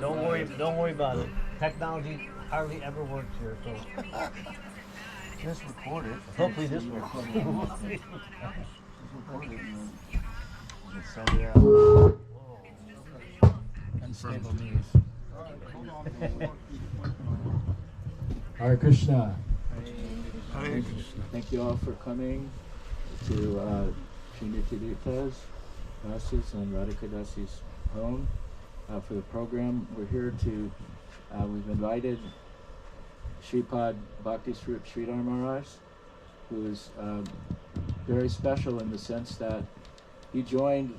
Don't worry about it. Technology hardly ever works here, so Just record it. hopefully this works. We'll see. Just record it and then send it out. Unstable knees. Hare Krishna. Thank you all for coming to Srinivas Dasi's and Radhika Dasi's home for the program. We're here to, we've invited Sripad Bhakti Swarup Sridhar Maharaj, who is very special in the sense that he joined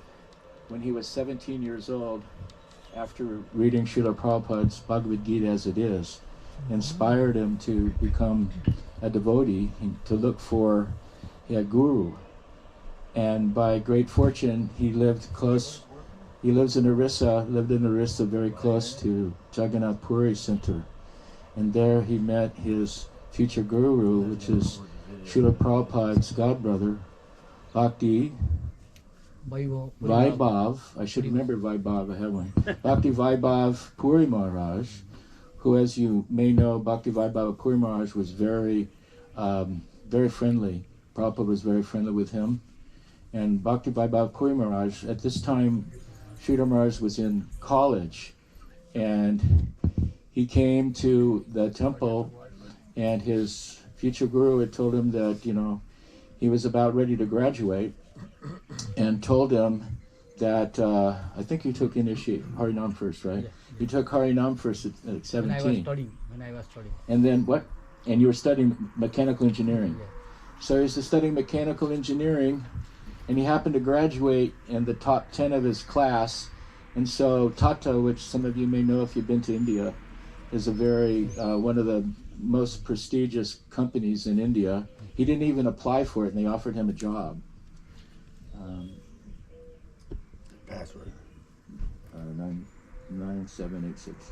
when he was 17 years old after reading Srila Prabhupada's Bhagavad Gita as it is, inspired him to become a devotee, to look for a guru. And by great fortune, he lives in Orissa, very close to Jagannath Puri Center. And there he met his future guru, which is Srila Prabhupada's godbrother, Bhakti Vaibhav. I should remember Vaibhav, I have one. Bhakti Vaibhav Puri Maharaj, who, as you may know, Bhakti Vaibhav Puri Maharaj was very friendly. Prabhupada was very friendly with him. And Bhakti Vaibhav Puri Maharaj, at this time, Sridhar Maharaj was in college, and he came to the temple, and his future guru had told him that, he was about ready to graduate, and told him that, I think you took Harinam first, right? Yeah. You took Harinam first at 17. When I was studying. And then what? And you were studying mechanical engineering. Yeah. So he's studying mechanical engineering, and he happened to graduate in the top 10 of his class. And so Tata, which some of you may know if you've been to India, is a very, one of the most prestigious companies in India. He didn't even apply for it, and they offered him a job. Password. 9786.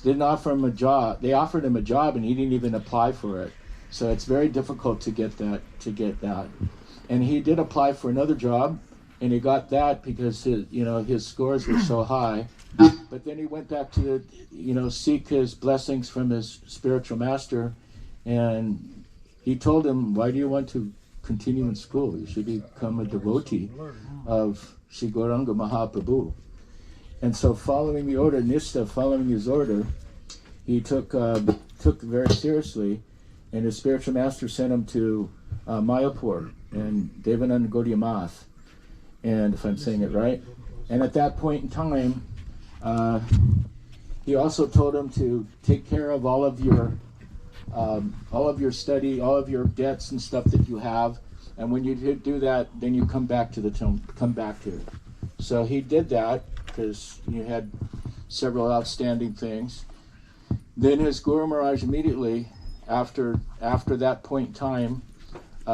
Didn't offer him a job. They offered him a job, and he didn't even apply for it. So it's very difficult to get that. And he did apply for another job, and he got that because his scores were so high. But then he went back to seek his blessings from his spiritual master, and he told him, "Why do you want to continue in school? You should become a devotee of Sri Gauranga Mahaprabhu." And so, following the order, Nista, following his order, he took very seriously, and his spiritual master sent him to Mayapur and Devanand Gaudiya Math, and if I'm saying it right. And at that point in time, he also told him to take care of all of your study, all of your debts and stuff that you have. And when you do that, then you come back to the come back here. So he did that because he had several outstanding things. Then his Guru Maharaj immediately after that point in time,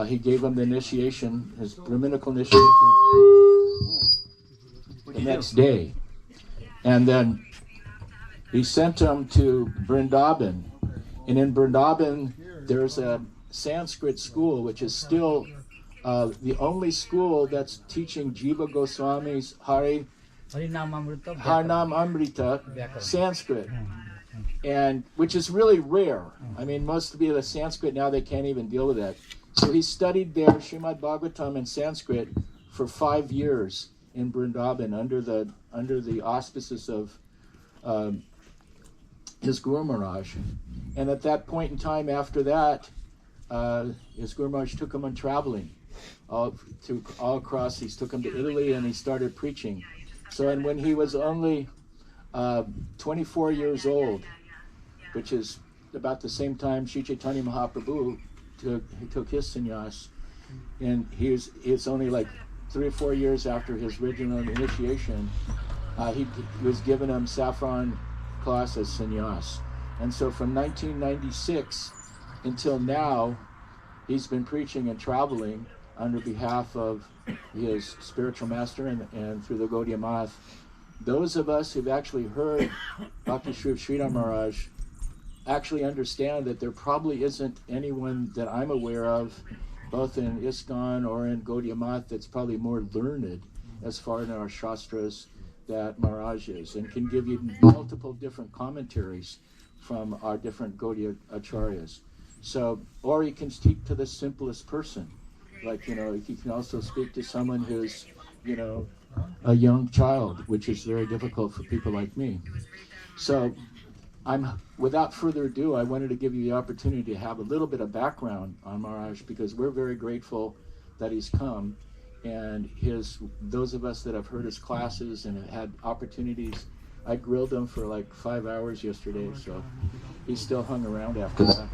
he gave him the initiation, his Brahminical initiation, the next day. And then he sent him to Vrindavan. And in Vrindavan, there's a Sanskrit school, which is still the only school that's teaching Jiva Goswami's Harinam Amrita Sanskrit, and which is really rare. I mean, most of the Sanskrit now, they can't even deal with that. So he studied there Srimad Bhagavatam in Sanskrit for 5 years in Vrindavan under the auspices of his Guru Maharaj. And at that point in time, after that, his Guru Maharaj took him on traveling all across. He took him to Italy, and he started preaching. So, and when he was only 24 years old, which is about the same time Sri Chaitanya Mahaprabhu took his sannyas, and it's only like 3 or 4 years after his original initiation, he was given him saffron class as sannyas. And so from 1996 until now, he's been preaching and traveling under behalf of his spiritual master and through the Gaudiya Math. Those of us who've actually heard Bhakti Swarup Sridhar Maharaj actually understand that there probably isn't anyone that I'm aware of, both in ISKCON or in Gaudiya Math, that's probably more learned as far in our Shastras that Maharaj is, and can give you multiple different commentaries from our different Gaudiya acharyas. So, or he can speak to the simplest person. Like, he can also speak to someone who's, a young child, which is very difficult for people like me. So, without further ado, I wanted to give you the opportunity to have a little bit of background on Maharaj, because we're very grateful that he's come, and those of us that have heard his classes and have had opportunities, I grilled him for like 5 hours yesterday, so he still hung around after that.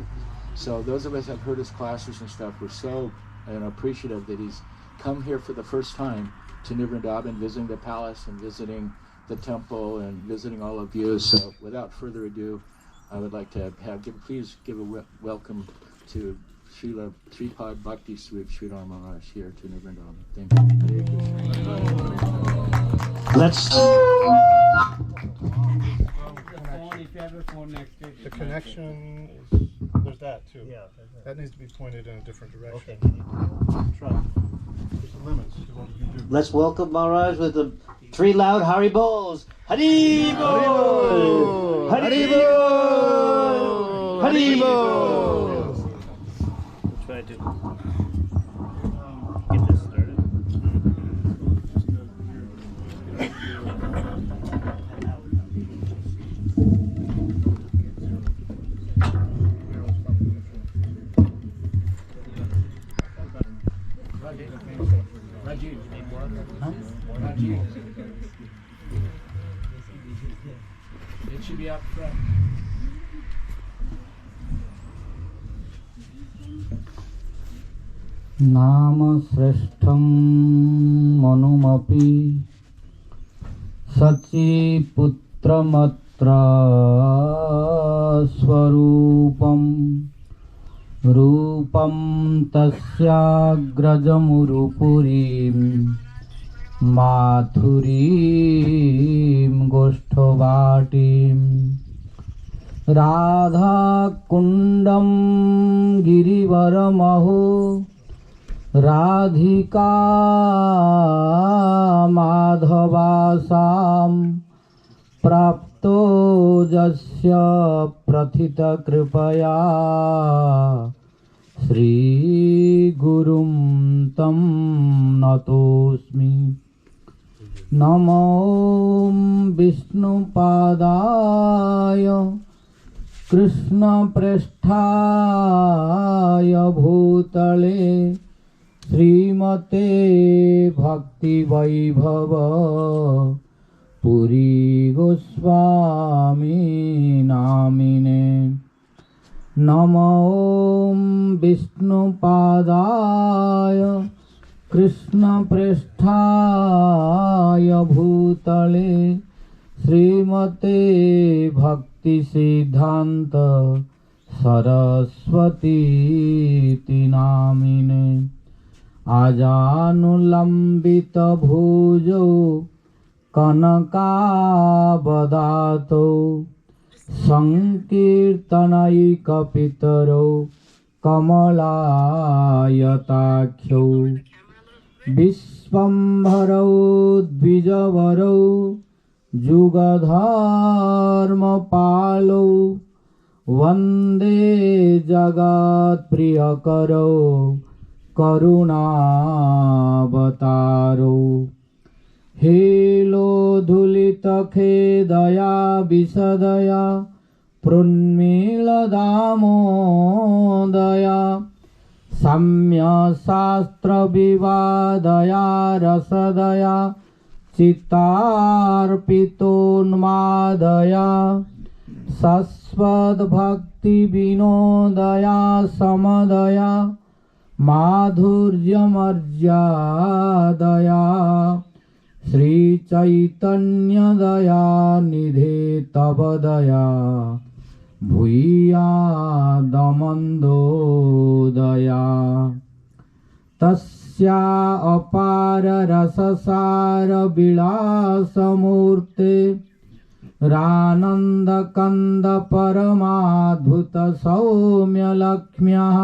So those of us that have heard his classes and stuff, we're so appreciative that he's come here for the first time to New Vrindavan, visiting the palace and visiting the temple and visiting all of you. So without further ado, I would like to please give a welcome to Srila Sripad Bhakti Swarup Sridhar Maharaj here to New Vrindavan. Thank you. Hare Krishna. Let's. The connection is, there's that too. Yeah. That needs to be pointed in a different direction. Okay. Try. There's limits to what we can do. Let's welcome Maharaj with the 3 loud Hari Bols. Hari Bol! Hari Bol! Hari Bol! We'll try to get this started. Rajiv. Rajiv. It should be up front. नाम श्रेष्ठं मनुमपि सचिपुत्रमत्र स्वरूपं रूपं तस्याग्रजमुरुपुरीं माथुरीं गोष्ठवाटीं राधाकुण्डं गिरिवरमहो राधिका माधवासां प्राप्तो यस्य प्रथितकृपया श्रीगुरुं तं नतोऽस्मि। नमो विष्णुपादाय कृष्णप्रेष्ठाय भूतले श्रीमते भक्तिवैभव पुरी गोस्वामी नामिने। नमो विष्णुपादाय कृष्णप्रेष्ठाय भूतले श्रीमते भक्तिसिद्धान्त सरस्वती नामिने। आजानुलम्बित भुजौ कनकावदातो संकीर्तनैकपितरौ कमलायताख्यौ विश्वम्भरौ द्विजवरौ जुगधर्मपालौ वन्दे जगत्प्रियकरौ करुणावतारो। हेलोधुलितखेदया विशदया प्रुन्मीलदामोदया सम्यशास्त्रविवादया रसदया चित्तार्पितोन्मादया शश्वद्भक्तिविनोदया समदया माधुर्यमर्यादया श्रीचैतन्यदया निधे तव दया भूयादमन्दोदया। तस्या अपार रससार विलासमूर्ते रानन्दकन्द परमाद्भुत सौम्यलक्ष्म्यः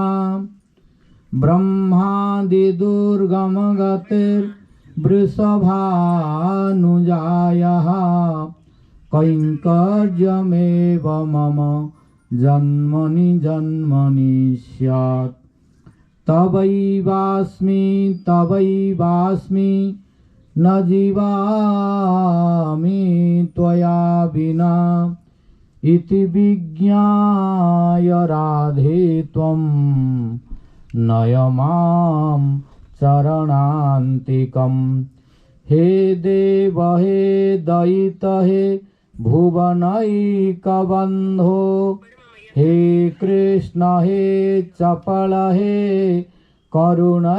ब्रह्मादिदुर्गमगतिर् वृषभानुजायः कैङ्कर्यमेव मम जन्मनि जन्मनि स्यात् तवैवास्मि तवैवास्मि न जीवामि त्वया विना इति विज्ञाय राधे त्वं नय मां चरणान्तिकम् हे देव हे दयित हे भुवनैकबन्धो हे कृष्ण हे चपल हे करुणैकसिन्धो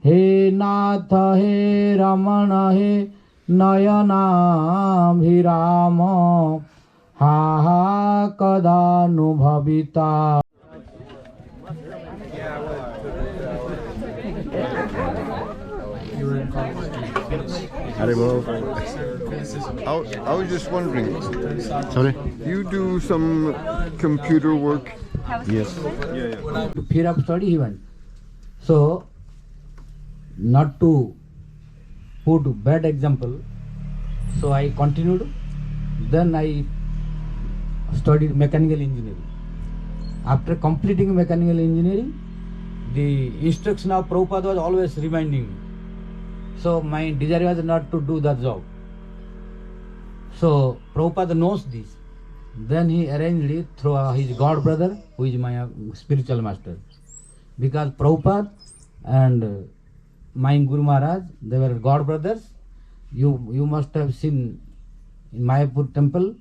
हे नाथ हे रमण हे नयनाभिराम हा हा कदानुभविता Haribol. I was just wondering, Sorry? you do some computer work? Yes. To fear of study he went. So, not to put bad example, so I continued. Then I studied mechanical engineering. After completing mechanical engineering, the instruction of Prabhupada was always reminding me. So my desire was not to do that job. So Prabhupada knows this. Then he arranged it through his god brother, who is my spiritual master. Because Prabhupada and my Guru Maharaj, they were god brothers. You must have seen in Mayapur temple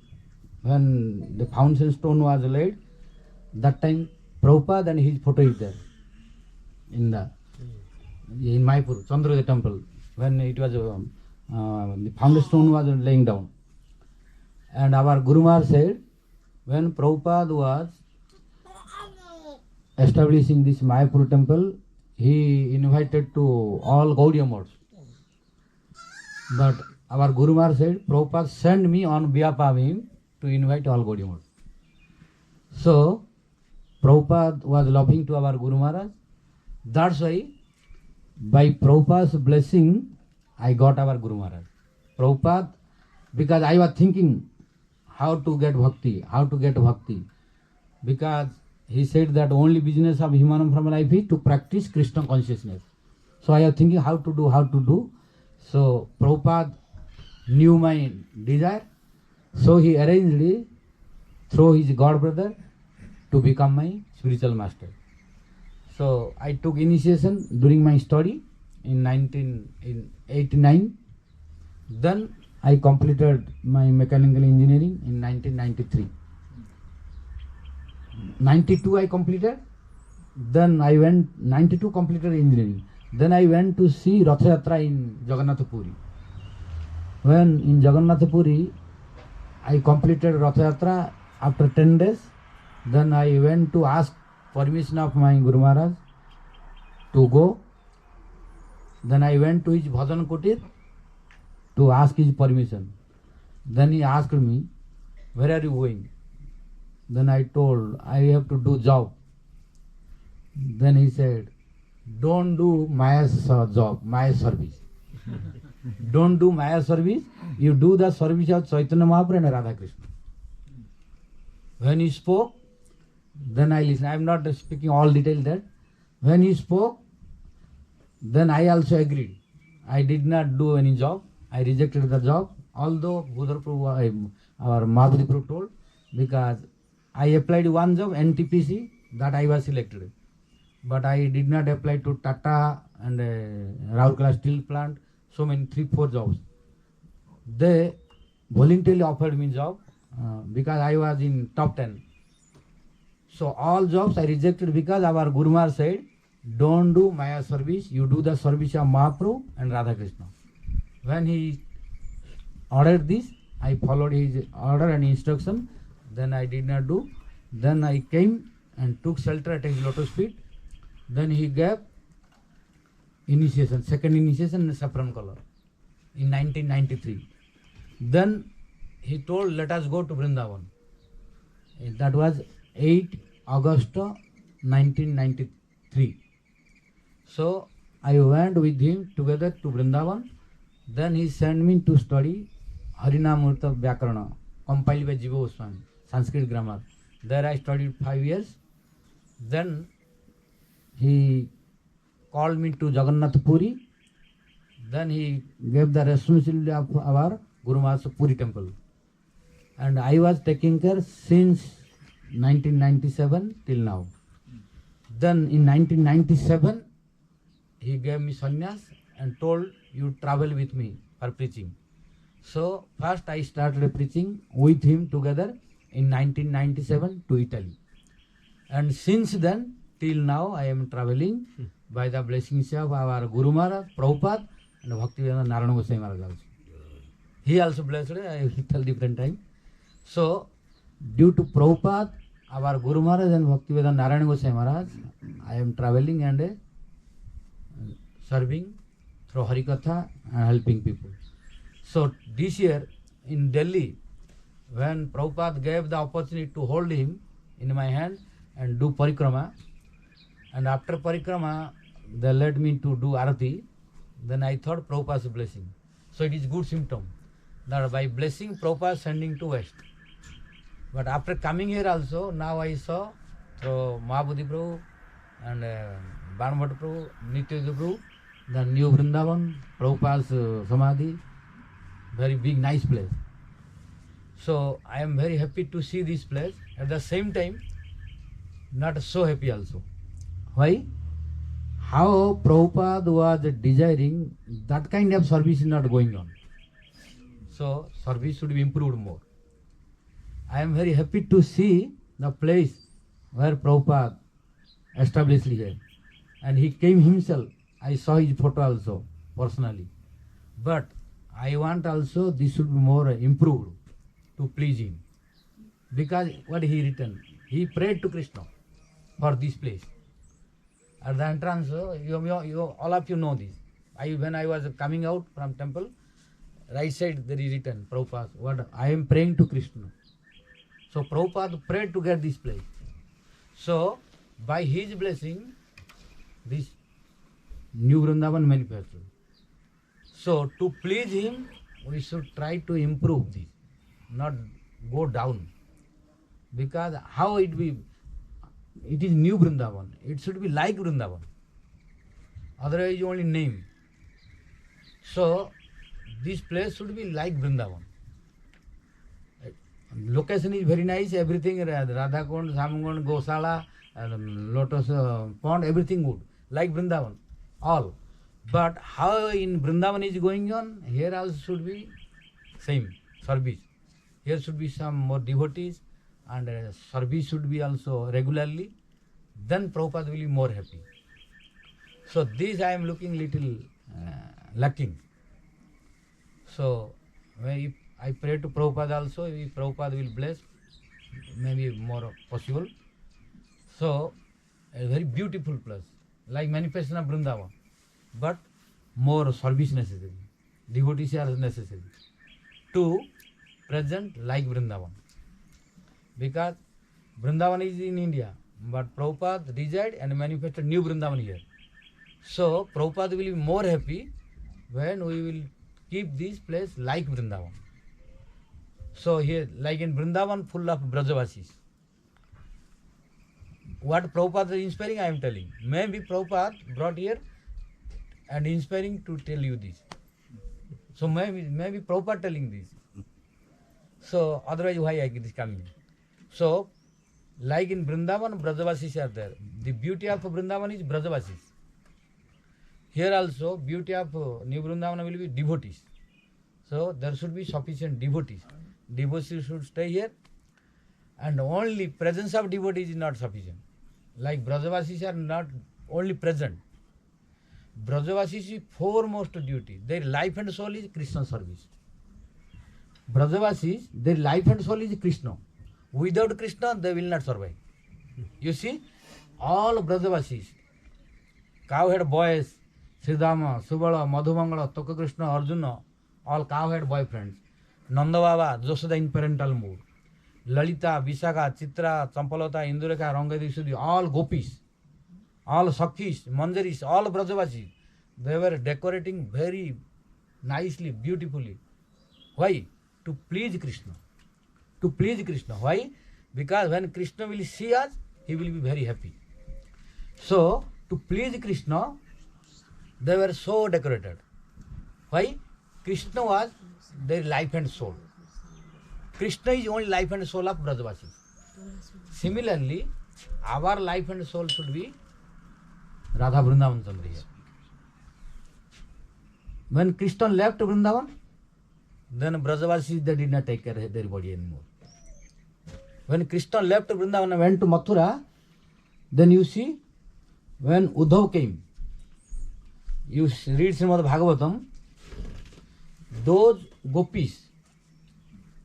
when the foundation stone was laid. That time Prabhupada and his photo is there in Mayapur, Chandrodaya temple, when it was the foundation stone was laying down. And our Guru Maharaj said, when Prabhupada was establishing this Mayapur temple, he invited to all Gaudiya modes. But our Guru Maharaj said, Prabhupada sent me on behalf of him to invite all Gaudiya modes. So, Prabhupada was loving to our Guru Maharaj. That's why, by Prabhupada's blessing, I got our Guru Maharaj. Prabhupada, because I was thinking how to get bhakti. Because he said that only business of human from life is to practice Krishna consciousness. So I was thinking how to do. So Prabhupada knew my desire. So he arranged it through his god brother to become my spiritual master. So I took initiation during my study in 1989. Then I completed my mechanical engineering in 1993. 92 I completed. Then I went, 92 completed engineering. Then I went to see Ratha Yatra in Jagannath Puri. When in Jagannath Puri, I completed Ratha Yatra after 10 days. Then I went to ask permission of my Guru Maharaj to go. Then I went to his Bhajan Kutir to ask his permission. Then he asked me, where are you going? Then I told, I have to do job. Then he said, don't do Maya's job, Maya's service. Don't do Maya's service, you do the service of Chaitanya Mahaprabhu and Radha Krishna. When he spoke, then I listened. I am not speaking all detail there. When he spoke, then I also agreed. I did not do any job. I rejected the job. Although Budhar Prabhu, our Madhuri Prabhu told, because I applied one job, NTPC, that I was selected. But I did not apply to Tata and Raurkela Steel Plant, so many 3-4 jobs. They voluntarily offered me job because I was in top 10. So all jobs I rejected because our Guru Maharaj said, don't do Maya service, you do the service of Mahaprabhu and Radha Krishna. When he ordered this, I followed his order and instruction. Then I did not do. Then I came and took shelter at his lotus feet. Then he gave initiation, second initiation in saffron color in 1993. Then he told, let us go to Vrindavan. That was 8 August 1993. So I went with him together to Vrindavan. Then he sent me to study Harinamurta Vyakarana, compiled by Jiva Goswami, Sanskrit grammar. There I studied 5 years. Then he called me to Jagannath Puri. Then he gave the responsibility of our Guru Maharaj's Puri temple. And I was taking care since 1997 till now. Then in 1997, he gave me sannyas and told, you travel with me for preaching. So first I started preaching with him together in 1997 to Italy. And since then till now I am traveling by the blessings of our Guru Maharaj, Prabhupada and Bhaktivedanta Narayana Goswami Maharaj also. He also blessed, I will tell different time. So due to Prabhupada, our Guru Maharaj and Bhaktivedanta Narayana Goswami Maharaj, I am traveling and serving through Harikatha and helping people. So this year in Delhi, when Prabhupada gave the opportunity to hold him in my hand and do parikrama, and after parikrama they led me to do arati, then I thought Prabhupada's blessing. So it is good symptom that by blessing Prabhupada sending to West. But after coming here also, now I saw through Mahabodhi Prabhu and Banbhat Prabhu, Nitya Prabhu, the new Vrindavan, Prabhupada's Samadhi, very big, nice place. So I am very happy to see this place. At the same time, not so happy also. Why? How Prabhupada was desiring, that kind of service is not going on. So service should be improved more. I am very happy to see the place where Prabhupada established here. And he came himself. I saw his photo also, personally. But I want also this should be more improved to please him. Because what he written? He prayed to Krishna for this place. At the entrance, all of you know this. When I was coming out from temple, right side there is written, Prabhupada, what I am praying to Krishna. So Prabhupada prayed to get this place. So by his blessing, this new Vrindavan manufactured. So to please him, we should try to improve this, not go down. Because how it be? It is new Vrindavan. It should be like Vrindavan. Otherwise only name. So this place should be like Vrindavan. Location is very nice, everything, Radha Kund, Samkund, Gosala, Lotus Pond, everything good, like Vrindavan, all. But how in Vrindavan is going on, here also should be same, service. Here should be some more devotees and service should be also regularly, then Prabhupada will be more happy. So this I am looking little lacking. So if I pray to Prabhupada also, if Prabhupada will bless, maybe more possible. So a very beautiful place, like manifestation of Vrindavan, but more service necessary, devotees are necessary to present like Vrindavan. Because Vrindavan is in India, but Prabhupada reside and manufactured new Vrindavan here. So Prabhupada will be more happy when we will keep this place like Vrindavan. So here, like in Vrindavan, full of Brajavasis. What Prabhupada is inspiring, I am telling. Maybe Prabhupada brought here and inspiring to tell you this. So maybe Prabhupada telling this. So otherwise why I get this coming? So like in Vrindavan, Brajavasis are there. The beauty of Vrindavan is Brajavasis. Here also beauty of New Vrindavan will be devotees. So there should be sufficient devotees. Devotees should stay here, and only presence of devotees is not sufficient. Like Brajavasis are not only present. Brajavasis is foremost duty. Their life and soul is Krishna service. Brajavasis, their life and soul is Krishna. Without Krishna, they will not survive. You see, all Brajavasis, cowhead boys, Sridhama, Subala, Madhumangala, Toka Krishna, Arjuna, all cowhead boyfriends. Nanda Baba, Josoda in parental mood. Lalita, Visakha, Chitra, Champalata, Indureka, Rangadisudi, all gopis, all Sakhis, Manjaris, all Brajavasis. they were decorating very nicely, beautifully. Why? To please Krishna. To please Krishna. Why? Because when Krishna will see us, he will be very happy. So, to please Krishna, they were so decorated. Why? Krishna was their life and soul. Krishna is only life and soul of Brajavasis. Similarly, our life and soul should be Radha Vrindavan Chandra here. When Krishna left Vrindavan, then Brajavasis, they did not take care of their body anymore. When Krishna left Vrindavan and went to Mathura, then you see, when Uddhav came, you read Srimad Bhagavatam, those gopis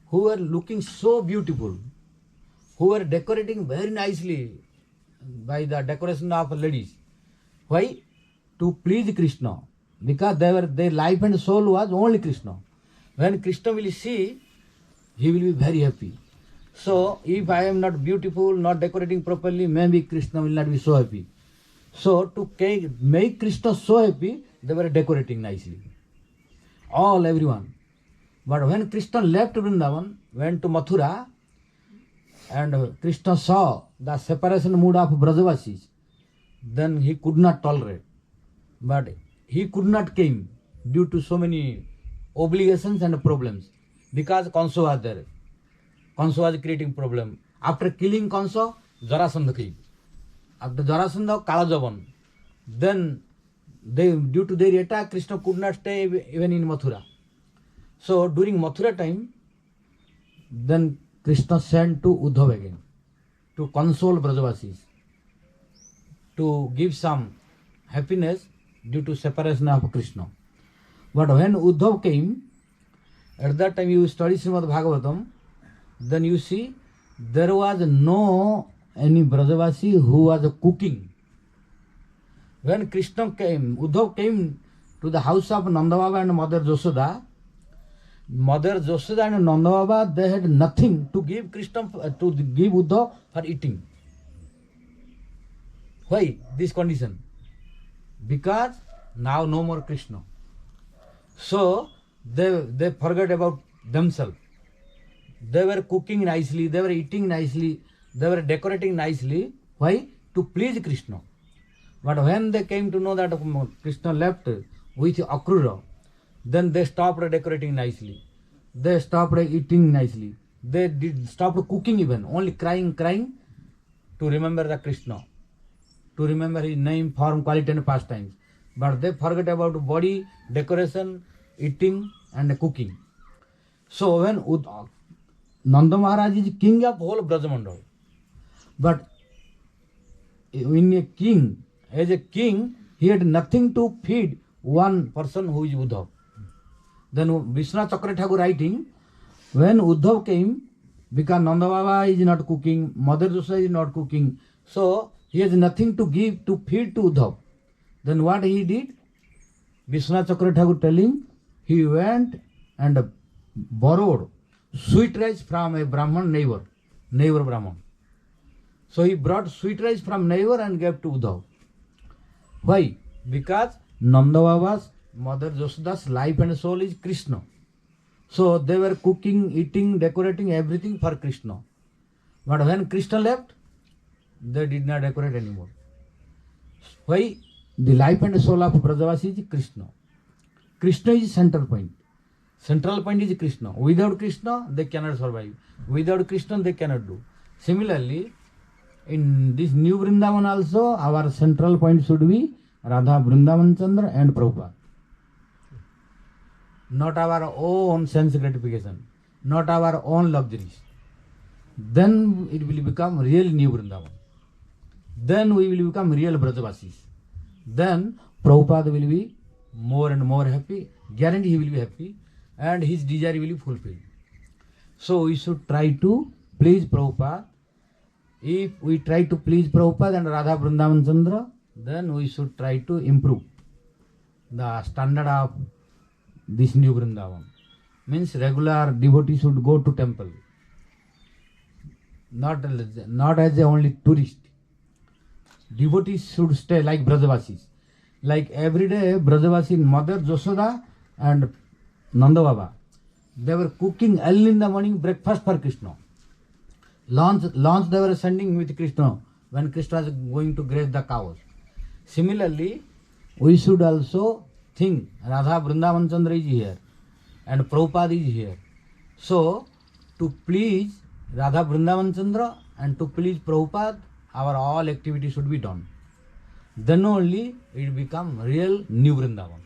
who were looking so beautiful, who were decorating very nicely by the decoration of ladies. Why? To please Krishna. Because their life and soul was only Krishna. When Krishna will see, he will be very happy. So, if I am not beautiful, not decorating properly, maybe Krishna will not be so happy. So, to make Krishna so happy, they were decorating nicely. Everyone. But when Krishna left Vrindavan, went to Mathura, and Krishna saw the separation mood of Brajavasis, then he could not tolerate. But he could not came due to so many obligations and problems. Because Kansa was there. Kansa was creating problem. After killing Kansa, Jarasandha came. After Jarasandha, Kalajavan. Then, due to their attack, Krishna could not stay even in Mathura. So, during Mathura time, then Krishna sent to Uddhav again to console Brajavasis, to give some happiness due to separation of Krishna. But when Uddhav came, at that time you study Srimad Bhagavatam, then you see there was no any Brajavasi who was cooking. When Krishna came, Uddhav came to the house of Nanda Baba and Mother Josoda. Mother Josoda and Nanda Baba, they had nothing to give Krishna, to give Uddhav for eating. Why this condition? Because now no more Krishna. So they forgot about themselves. They were cooking nicely, they were eating nicely, they were decorating nicely. Why? To please Krishna. But when they came to know that Krishna left with Akrura, then they stopped decorating nicely. They stopped eating nicely. They stopped cooking even, only crying to remember the Krishna, to remember his name, form, quality and pastimes. But they forget about body, decoration, eating and cooking. So when Nanda Maharaj is king of whole Brajamandal, but in a king, as a king, he had nothing to feed one person who is Uddhav. Then Vishwanath Chakravarti Thakur writing, when Uddhav came, because Nanda Baba is not cooking, Mother Josoda is not cooking, so he has nothing to give, to feed to Uddhav. Then what he did? Vishwanath Chakravarti Thakur telling, he went and borrowed sweet rice from a Brahman neighbor Brahman. So he brought sweet rice from neighbor and gave to Uddhav. Why? Because Nanda Baba's Mother Josoda's life and soul is Krishna. So they were cooking, eating, decorating everything for Krishna. But when Krishna left, they did not decorate anymore. Why? The life and soul of Brajavasi is Krishna. Krishna is central point. Central point is Krishna. Without Krishna, they cannot survive. Without Krishna, they cannot do. Similarly, in this new Vrindavan also, our central point should be Radha Vrindavan Chandra and Prabhupada. Not our own sense gratification, not our own luxuries. Then it will become real new Vrindavan. Then we will become real Brajavasis. Then Prabhupada will be more and more happy. Guarantee he will be happy and his desire will be fulfilled. So we should try to please Prabhupada. If we try to please Prabhupada and Radha Vrindavan Chandra, then we should try to improve the standard of this new Vrindavan. Means regular devotee should go to temple, not as a only tourist. Devotees should stay like Brajavasis. Like every day, Brajavasi, Mother Josoda and Nanda Baba, they were cooking early in the morning breakfast for Krishna. Lunch they were sending with Krishna when Krishna is going to graze the cows. Similarly, we should also think Radha Vrindavan Chandra is here and Prabhupada is here. So, to please Radha Vrindavan Chandra and to please Prabhupada, our all activity should be done. Then only it become real New Vrindavan.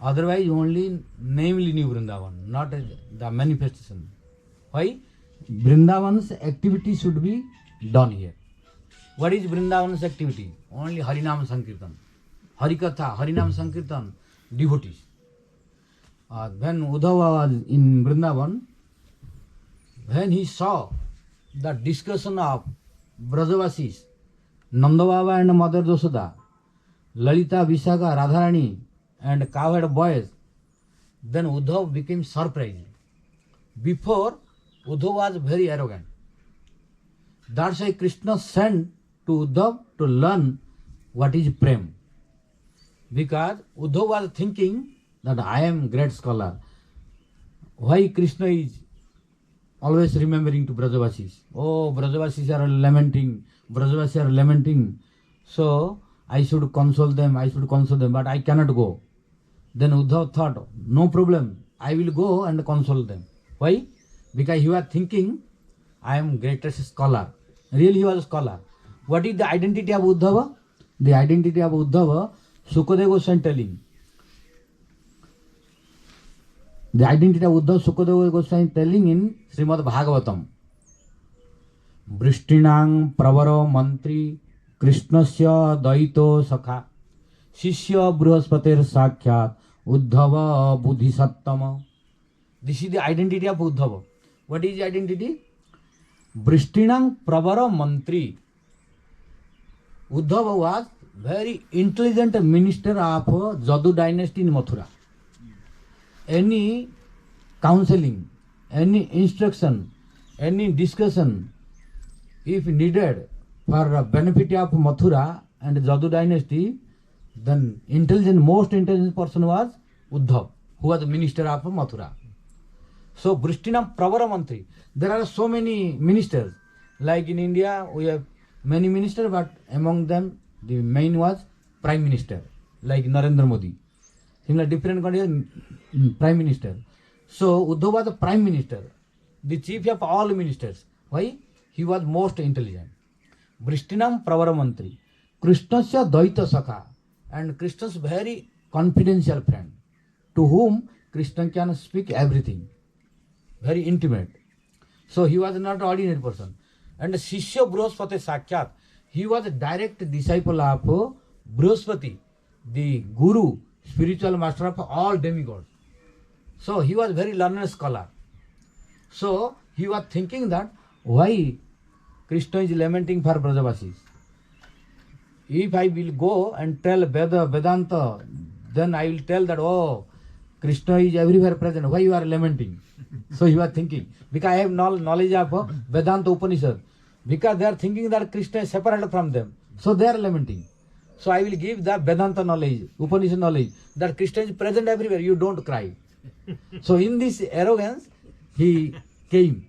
Otherwise, only namely New Vrindavan, not the manifestation. Why? Vrindavan's activity should be done here. What is Vrindavan's activity? Only Harinam Sankirtan. Harikatha, Harinam Sankirtan, devotees. When Uddhava was in Vrindavan, when he saw the discussion of Brajavasis, Nanda Baba and Mother Josoda, Lalita, Vishaka, Radharani and cowherd boys, then Uddhava became surprised. Before, Uddhava was very arrogant. That's why Krishna sent to Uddhava to learn what is prem. Because Uddhava was thinking that I am great scholar. Why Krishna is always remembering to Brajavasis? Oh, Brajavasis are lamenting. Brajavasis are lamenting. So I should console them, but I cannot go. Then Uddhava thought, no problem, I will go and console them. Why? Because he was thinking, I am greatest scholar. Really he was a scholar. What is the identity of Uddhava? The identity of Uddhava, Sukadeva Goswami telling. The identity of Uddhava, Sukadeva Goswami telling in Srimad Bhagavatam. Vrishtinang pravaro mantri Krishnasya daito sakha Shishya bruhaspatir sakhyat Uddhava buddhisattama. This is the identity of Uddhava. What is the identity? Vrishtinang pravaro mantri. Uddhava was very intelligent minister of Jadu dynasty in Mathura. Any counseling, any instruction, any discussion, if needed for benefit of Mathura and Jadu dynasty, then most intelligent person was Uddhava, who was the minister of Mathura. So, Vrishtinam Pravara Mantri. There are so many ministers. Like in India, we have many ministers, but among them, the main was Prime Minister, like Narendra Modi. Similar different countries, Prime Minister. So, Uddhava was the Prime Minister, the chief of all ministers. Why? He was most intelligent. Vrishtinam Pravara Mantri. Krishnasya Daita Sakha. And Krishna's very confidential friend, to whom Krishna can speak everything. Very intimate. So he was not an ordinary person. And Shishya Bruhaspati Sakhyat, he was a direct disciple of Bruhaspati, the guru, spiritual master of all demigods. So he was very learned scholar. So he was thinking that why Krishna is lamenting for Brajavasis. If I will go and tell Vedanta, then I will tell that, oh, Krishna is everywhere present. Why you are lamenting? So you are thinking. Because I have knowledge of Vedanta Upanishad. Because they are thinking that Krishna is separate from them. So they are lamenting. So I will give the Vedanta knowledge, Upanishad knowledge, that Krishna is present everywhere. You don't cry. So in this arrogance, he came.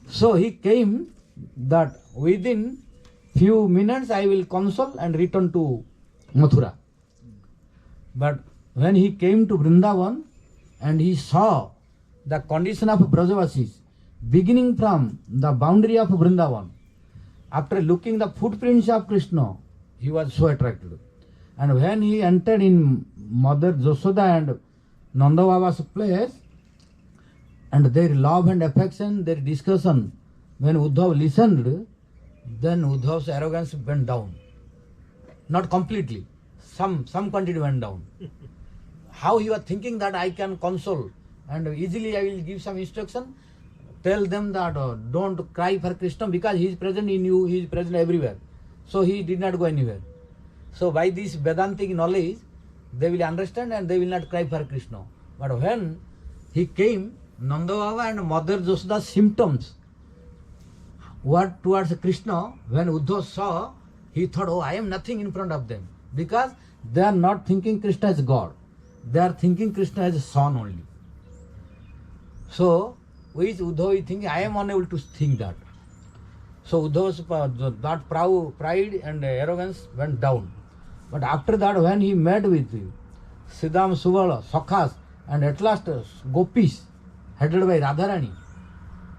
So he came that within few minutes I will console and return to Mathura. But when he came to Vrindavan and he saw the condition of Brajavasis, beginning from the boundary of Vrindavan, after looking the footprints of Krishna, he was so attracted. And when he entered in Mother Josoda and Nanda Baba's place, and their love and affection, their discussion, when Uddhava listened, then Uddhava's arrogance went down. Not completely. Some quantity went down. How he was thinking that I can console and easily I will give some instruction, tell them that don't cry for Krishna because he is present in you, he is present everywhere. So he did not go anywhere. So by this Vedantic knowledge, they will understand and they will not cry for Krishna. But when he came, Nanda Baba and Mother Josoda's symptoms, what towards Krishna, when Uddhava saw, he thought, oh, I am nothing in front of them. Because they are not thinking Krishna as God. They are thinking Krishna as a son only. So, with Uddhava is thinking, I am unable to think that. So Uddhava's that pride and arrogance went down. But after that, when he met with Siddham Subala, Sakhas, and at last Gopis, headed by Radharani,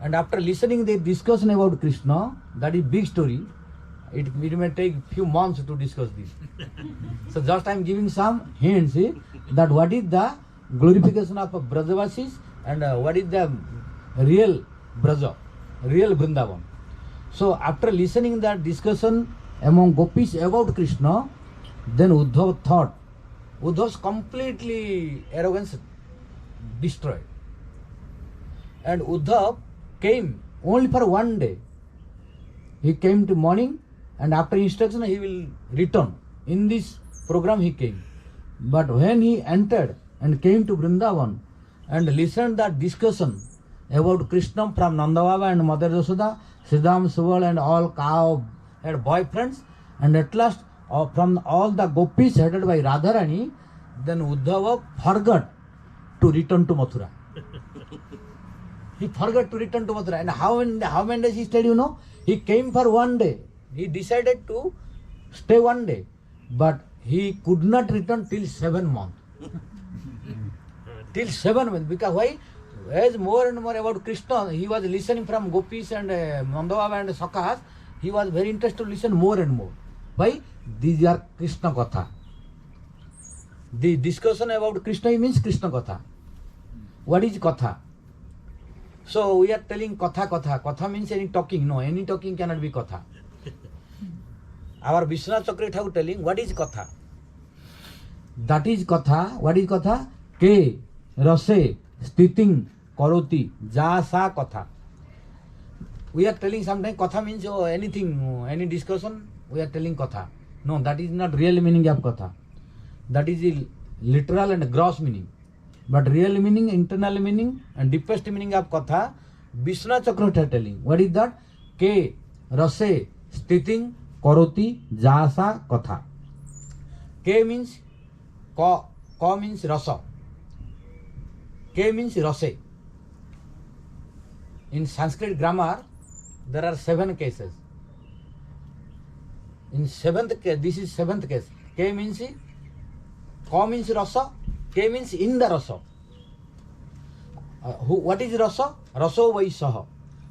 and after listening their discussion about Krishna, that is big story. It may take few months to discuss this. So just I am giving some hints that what is the glorification of Brajavasis and what is the real Braja, real Vrindavan. So after listening that discussion among Gopis about Krishna, then Uddhava thought, Uddhava's completely arrogance destroyed. And Uddhava came only for one day. He came to morning and after instruction he will return. In this program he came. But when he entered and came to Vrindavan and listened that discussion about Krishna from Nanda Baba and Mother Yashoda, Siddham Subal and all cow had boyfriends, and at last from all the gopis headed by Radharani, then Uddhava forgot to return to Mathura. He forgot to return to Mathura. And how many days he stayed, you know? He came for one day. He decided to stay one day. But he could not return till 7 months. Till 7 months. Because why? As more and more about Krishna, he was listening from gopis and Nanda Baba and Sakhas. He was very interested to listen more and more. Why? These are Krishna Katha. The discussion about Krishna means Krishna Katha. What is Katha? So we are telling Katha. Katha means any talking. No, any talking cannot be Katha. Our Vishwanath Chakravarti Thakur telling what is Katha. That is Katha. What is Katha? Ke, Rase, Stiting, Karoti, Jasa Katha. We are telling sometimes Katha means anything, any discussion, we are telling Katha. No, that is not real meaning of Katha. That is the literal and gross meaning. But real meaning, internal meaning and deepest meaning of Katha, Vishwanath Chakravarti telling. What is that? Ke, Rase, Stiting, Karoti, Jasa Katha. Ke means Ka means Rasa. Ke means Rase. In Sanskrit grammar, there are 7 cases. In 7th case, this is 7th case. K means Ka means Rasa. K means in the Rasa. What is Rasa? Rasa Vaisaha.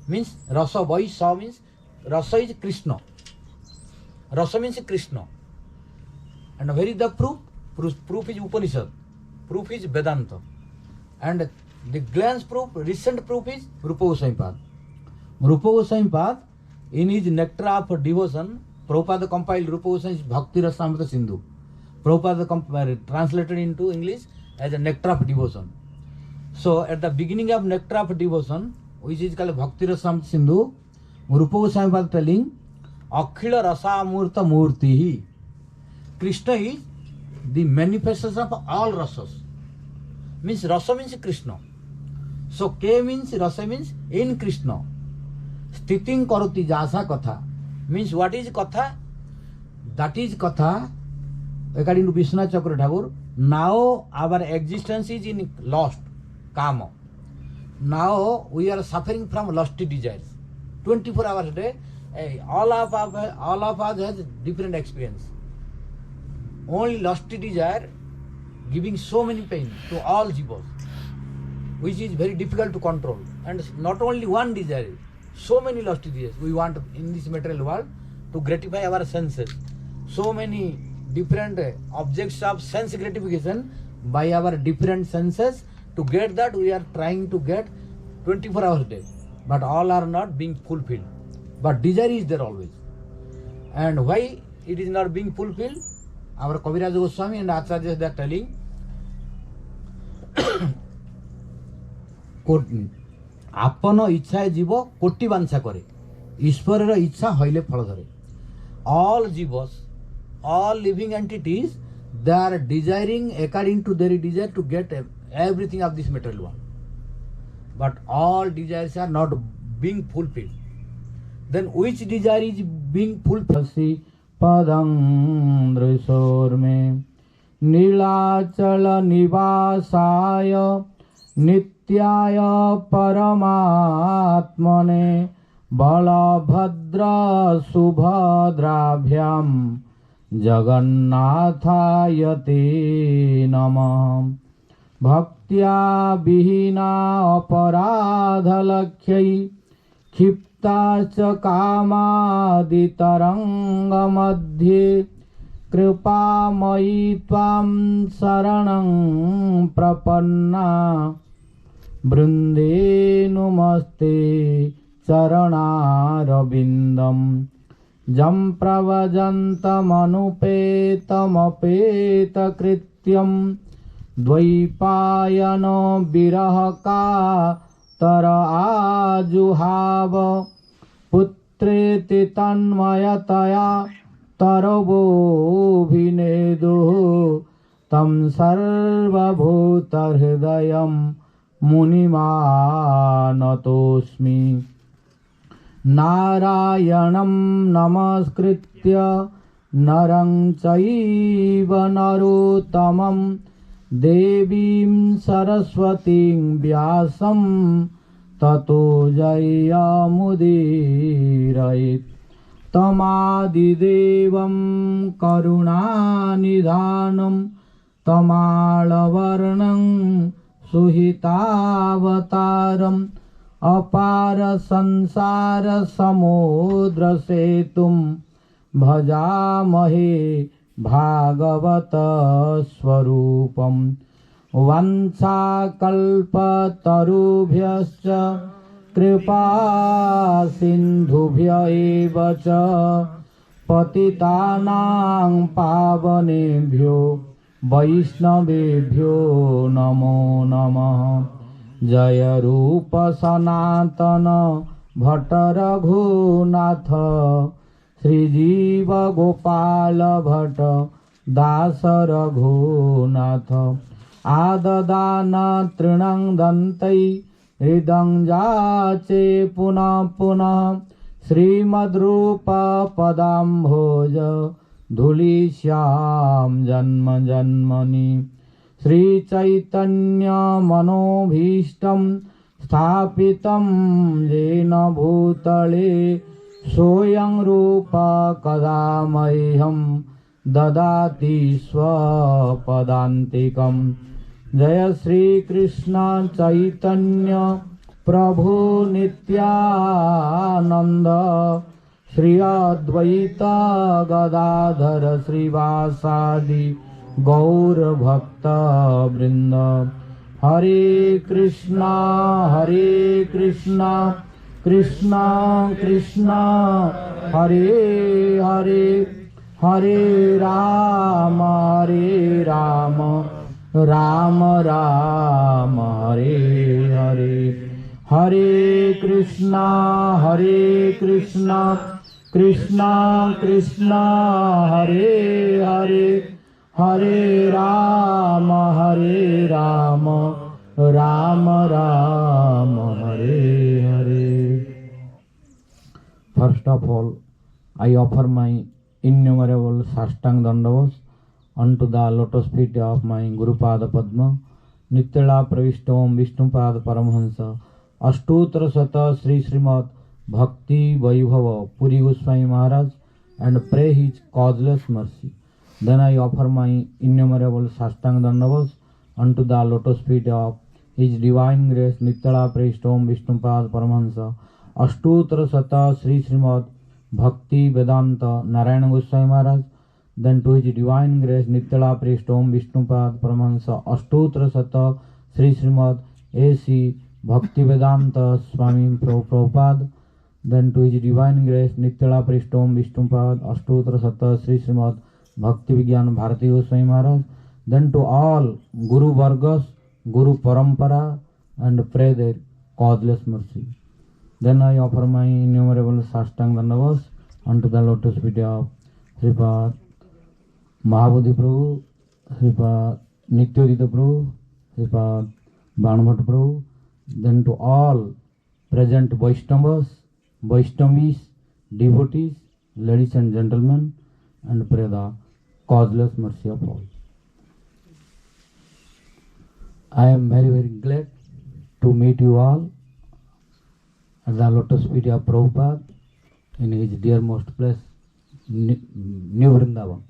Means Rasa Vaisaha means Rasa is Krishna. Rasa means Krishna. And where is the proof? Proof is Upanishad. Proof is Vedanta. And the glance proof, recent proof is Rupa Goswami Pad. Rupa Goswami Pad, in his Nectar of Devotion, Prabhupada compiled Rupa Goswami's Bhakti Rasamrita Sindhu. Prabhupada translated into English as a Nectar of Devotion. So at the beginning of Nectar of Devotion, which is called Bhakti Rasamrita Sindhu, Rupa Goswami Pad telling, Akhila Rasa Murta Murtihi. Krishna is the manifestation of all rasas. Means rasa means Krishna. So K means rasa means in Krishna. Stiting Karoti Jasa Katha. Means what is Katha? That is Katha, according to Vishwanath Chakravarti Thakur. Now our existence is in lost, Kama. Now we are suffering from lusty desires. 24 hours a day, all of us has different experience. Only lusty desire giving so many pain to all jivas, which is very difficult to control. And not only one desire, so many lusty desires we want in this material world to gratify our senses. So many different objects of sense gratification by our different senses. To get that, we are trying to get 24 hours a day, but all are not being fulfilled. But desire is there always. And why it is not being fulfilled? Our Kaviraj Goswami and Acharyas they are telling, आपन इच्छा जीव कोटि बांछा करे ईश्वर इच्छा हईले फल धरे. All jivas, all living entities, they are desiring according to their desire to get everything of this material world. But all desires are not being fulfilled. Then which desire is being fulfilled? Padam Drisor me Nilachal निवासाय नित्याय परमात्मने बलभद्र सुभद्राभ्यां जगन्नाथाय ते नमः। भक्त्या विहीना अपराधलक्ष्यै क्षिप्ताश्च कामादितरङ्गमध्ये कृपामयी त्वां शरणं प्रपन्ना वृन्दे नुमस्ते चरणारविन्दं जं प्रव्रजन्तमनुपेतमपेतकृत्यं द्वैपायनो विरहकातर आजुहाव पुत्रेति तन्मयतया तरवोऽभिनेदुः तं सर्वभूतहृदयं मुनिमानतोऽस्मि। नारायणं नमस्कृत्य नरं चैव नरोत्तमं देवीं सरस्वतीं व्यासं ततो जयमुदीरयेत्। तमादिदेवं करुणानिधानं तमालवर्णं सुहितावतारम् अपार संसार समुद्रसेतुं भजामहे भागवत स्वरूपं। वंशाकल्पतरुभ्यश्च कृपा सिन्धुभ्य एव च पतितानां पावनेभ्यो वैष्णवेभ्यो नमो नमः। जय रूप सनातन भट्ट रघुनाथ श्रीजीव गोपाल भट्ट दास रघुनाथ। आददान तृणं दन्तै हृदं जाचे पुनः पुनः श्रीमद्रूप पदाम्भोज धूलिश्यां जन्म जन्मनि। श्रीचैतन्य मनोभीष्टं स्थापितं येन भूतले सोऽयं रूप कदा मह्यं ददाति स्वपदान्तिकं। जय श्री कृष्ण चैतन्य प्रभु नित्यानंद श्री अद्वैत गदाधर श्रीवासादि गौर भक्त वृंद। हरे कृष्णा कृष्णा कृष्णा हरे हरे हरे राम राम राम हरे हरे। हरे Krishna Krishna Krishna Hare Hare Hare Ram Ram Ram Hare Hare. First of all, I offer my innumerable Sastang Dandavas unto the lotus feet of my Guru Pada Padma, Nityala Pravishtom Vishnupada Paramhansa, Ashtotra Sata Sri Srimad Bhakti Vaibhava Puri Goswami Maharaj, and pray his causeless mercy. Then I offer my innumerable Sastang Dandavas unto the lotus feet of His Divine Grace Nityala Pravishtom Vishnupada Paramhansa, Ashtotra Sata Sri Srimad Bhakti Vedanta Narayana Goswami Maharaj. Then to His Divine Grace Nityala Pravishtom Vishnupada Paramhansa, Ashtotra Sata Sri Srimad A.C. Bhakti Vedanta Swami Prabhupada. Then to His Divine Grace Nityala Pravishtom Vishnupada, Ashtotra Sata Sri Srimad Bhakti Vigyan Bharati Goswami Maharaj. Then to all Guru Vargas, Guru Parampara, and pray their causeless mercy. Then I offer my innumerable Sastang Dandavas unto the lotus feet of Sripad Mahabodhi Prabhu, Sripad Nityodita Prabhu, Sripad Banbhat Prabhu. Then to all present Vaishnavas, Vaishnavis, devotees, ladies and gentlemen, and pray the causeless mercy of all. I am very, very glad to meet you all at the lotus feet of Prabhupada in his dearmost place, New Vrindavan.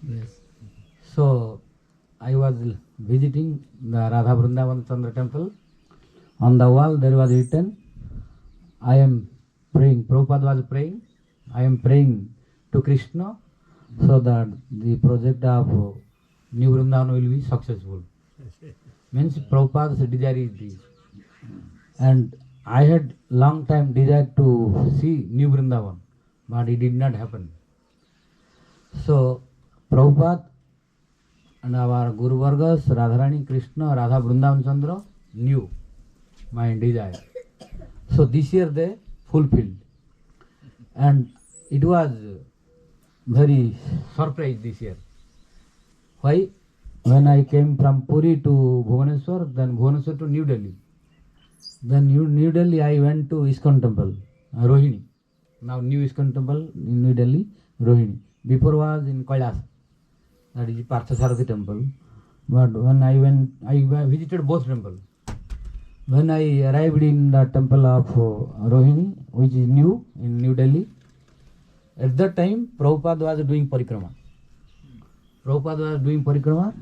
Yes. So, I was visiting the Radha Vrindavan Chandra temple. On the wall there was written, I am praying, Prabhupada was praying, I am praying to Krishna so that the project of New Vrindavan will be successful. Means Prabhupada's desire is this. And I had long time desired to see New Vrindavan, but it did not happen. So Prabhupada and our Guru Vargas, Radharani, Krishna, Radha Vrindavan Chandra knew my desire. So this year they fulfilled. And it was very surprised this year. Why? When I came from Puri to Bhubaneswar, then Bhubaneswar to New Delhi. Then New Delhi I went to ISKCON temple, Rohini. Now new ISKCON temple in New Delhi, Rohini. Before was in Kailas, that is Parthasarathi temple. But when I went, I visited both temples. When I arrived in the temple of Rohini, which is new in New Delhi, at that time Prabhupada was doing parikrama. Prabhupada was doing parikrama,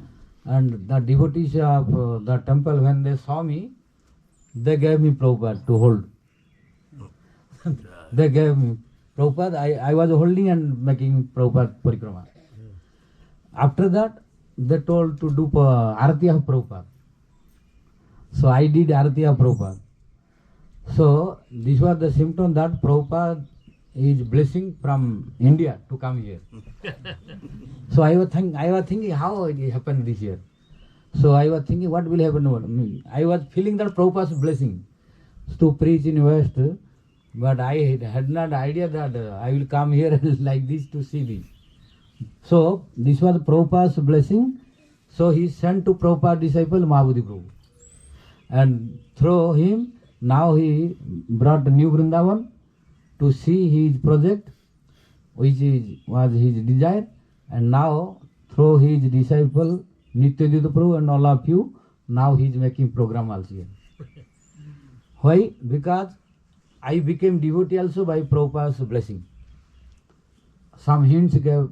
and the devotees of the temple, when they saw me, they gave me Prabhupada to hold. They gave me Prabhupada. I was holding and making Prabhupada parikrama. After that, they told to do Arati of Prabhupada. So I did Arati of Prabhupada. So this was the symptom that Prabhupada is blessing from India to come here. So I was thinking how it happened this year. So I was thinking what will happen to me. I was feeling that Prabhupada's blessing to preach in West, but I had not idea that I will come here like this to see this. So this was Prabhupada's blessing. So he sent to Prabhupada's disciple Mahabodhi Prabhu. And through him, now he brought New Vrindavan to see his project, which was his desire. And now through his disciple Nityananda Prabhu and all of you, now he is making program also here. Why? Because I became devotee also by Prabhupada's blessing. Some hints gave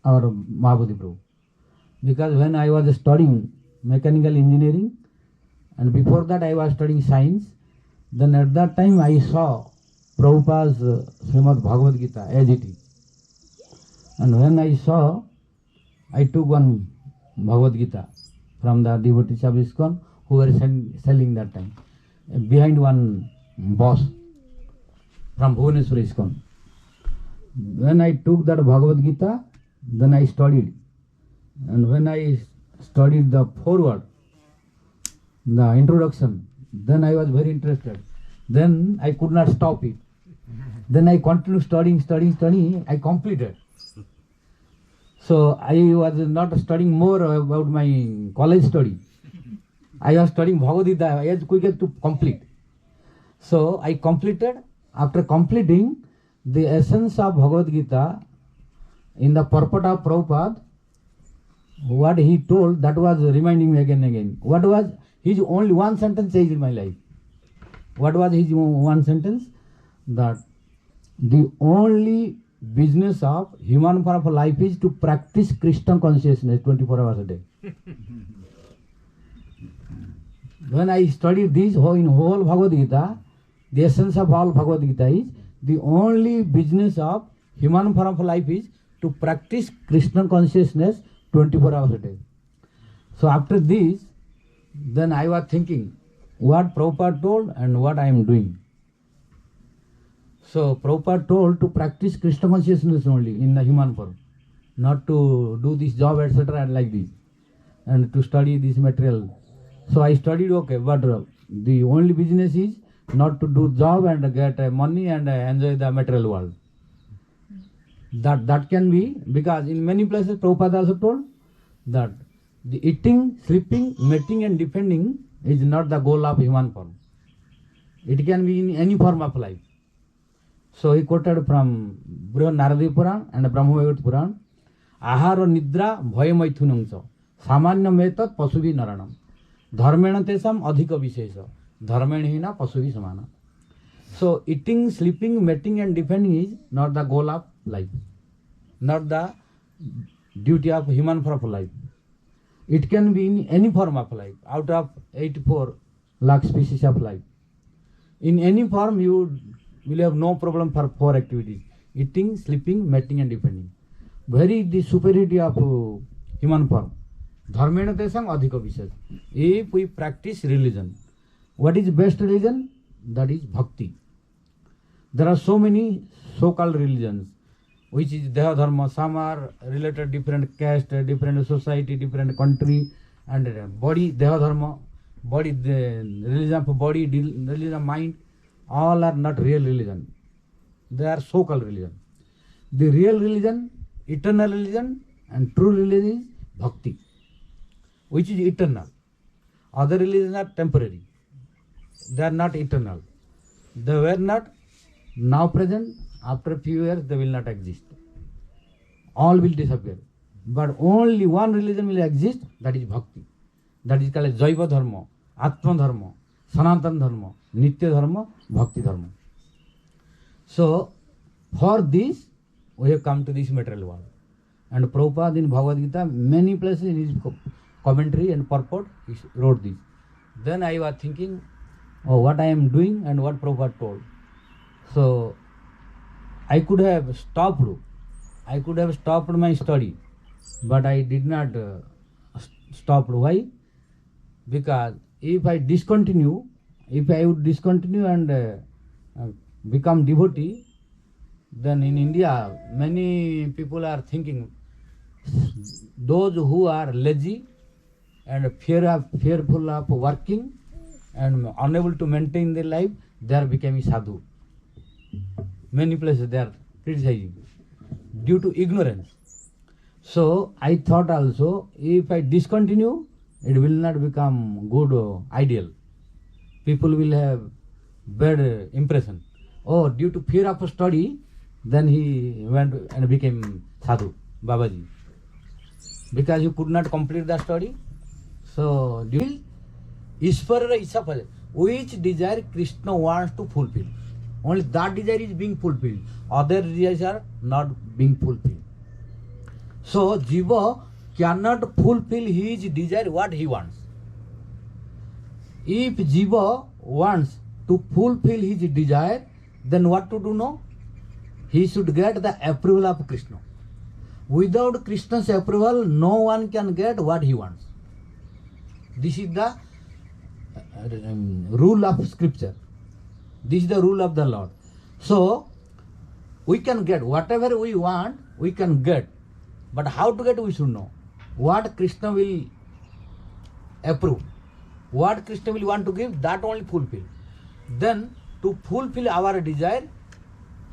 our Mahabodhi Prabhu. Because when I was studying mechanical engineering, and before that I was studying science, then at that time I saw Prabhupada's Srimad Bhagavad Gita as it is. And when I saw, I took one Bhagavad Gita from the devotees of ISKCON who were selling that time, behind one boss from Bhubaneswar ISKCON. When I took that Bhagavad Gita, then I studied. And when I studied the foreword, the introduction, then I was very interested. Then I could not stop it. Then I continued studying, I completed. So I was not studying more about my college study. I was studying Bhagavad Gita as quick as to complete. So I completed. After completing, the essence of Bhagavad Gita in the purport of Prabhupada, what he told, that was reminding me again and again. What was his only one sentence says in my life. What was his one sentence? That the only business of human form of life is to practice Krishna consciousness 24 hours a day. When I studied this in whole Bhagavad Gita, the essence of all Bhagavad Gita is the only business of human form of life is to practice Krishna consciousness 24 hours a day. So after this, then I was thinking what Prabhupada told and what I am doing. So Prabhupada told to practice Krishna consciousness only in the human form, not to do this job, etc. and like this, and to study this material. So I studied, okay, but the only business is not to do job and get money and enjoy the material world. That can be, because in many places Prabhupada also told that the eating, sleeping, mating and defending is not the goal of human form. It can be in any form of life. So he quoted from Brihad Naradi Puran and Brahma Puran, Ahara Nidra Bhaya Maithunamsa सामान्य में तत् पशु भी नरणम धर्मेण तेषाम अधिक विशेष धर्मेण ही ना पशु भी समान. So eating, sleeping, mating and defending is not the goal of life, not the duty of human form of life. It can be in any form of life out of 84 lakh species of life. In any form you will have no problem for 4 activities: eating, sleeping, mating and defending. Very the superiority of human form. Dharmena tesam adhika vishesha. If we practice religion, what is best religion? That is bhakti. There are so many so-called religions, which is Deha Dharma. Some are related different caste, different society, different country, and body Deha Dharma, body the religion of body, religion of mind. All are not real religion. They are so-called religion. The real religion, eternal religion, and true religion is bhakti, which is eternal. Other religions are temporary. They are not eternal. They were not now present. After a few years, they will not exist. All will disappear. But only one religion will exist, that is bhakti. That is called Jaiva Dharma, Atma Dharma, Sanatana Dharma, Nitya Dharma, Bhakti Dharma. So, for this, we have come to this material world. And Prabhupada in Bhagavad Gita, many places in his commentary and purport, he wrote this. Then I was thinking, oh, what I am doing and what Prabhupada told. So, I could have stopped my study, but I did not stop. Why? Because if I would discontinue and become devotee, then in India, many people are thinking, those who are lazy and fearful of working and unable to maintain their life, they are becoming sadhu. Many places they are criticizing due to ignorance. So I thought also, if I discontinue, it will not become good ideal. People will have bad impression. Oh, due to fear of study, then he went and became sadhu, Babaji. Because he could not complete the study. So, Ishvara Isapal, which desire Krishna wants to fulfill. Only that desire is being fulfilled. Other desires are not being fulfilled. So, Jiva cannot fulfill his desire what he wants. If Jiva wants to fulfill his desire, then what to do now? He should get the approval of Krishna. Without Krishna's approval, no one can get what he wants. This is the rule of scripture. This is the rule of the Lord. So, we can get whatever we want, we can get. But how to get, we should know. What Krishna will approve, what Krishna will want to give, that only fulfill. Then, to fulfill our desire,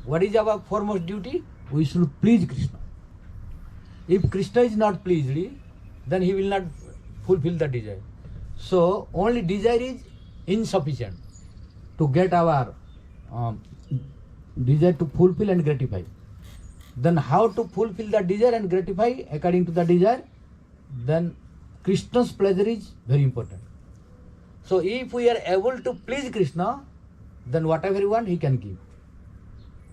what is our foremost duty? We should please Krishna. If Krishna is not pleased, then he will not fulfill the desire. So, only desire is insufficient to get our desire to fulfill and gratify. Then how to fulfill the desire and gratify according to the desire? Then Krishna's pleasure is very important. So if we are able to please Krishna, then whatever we want, he can give.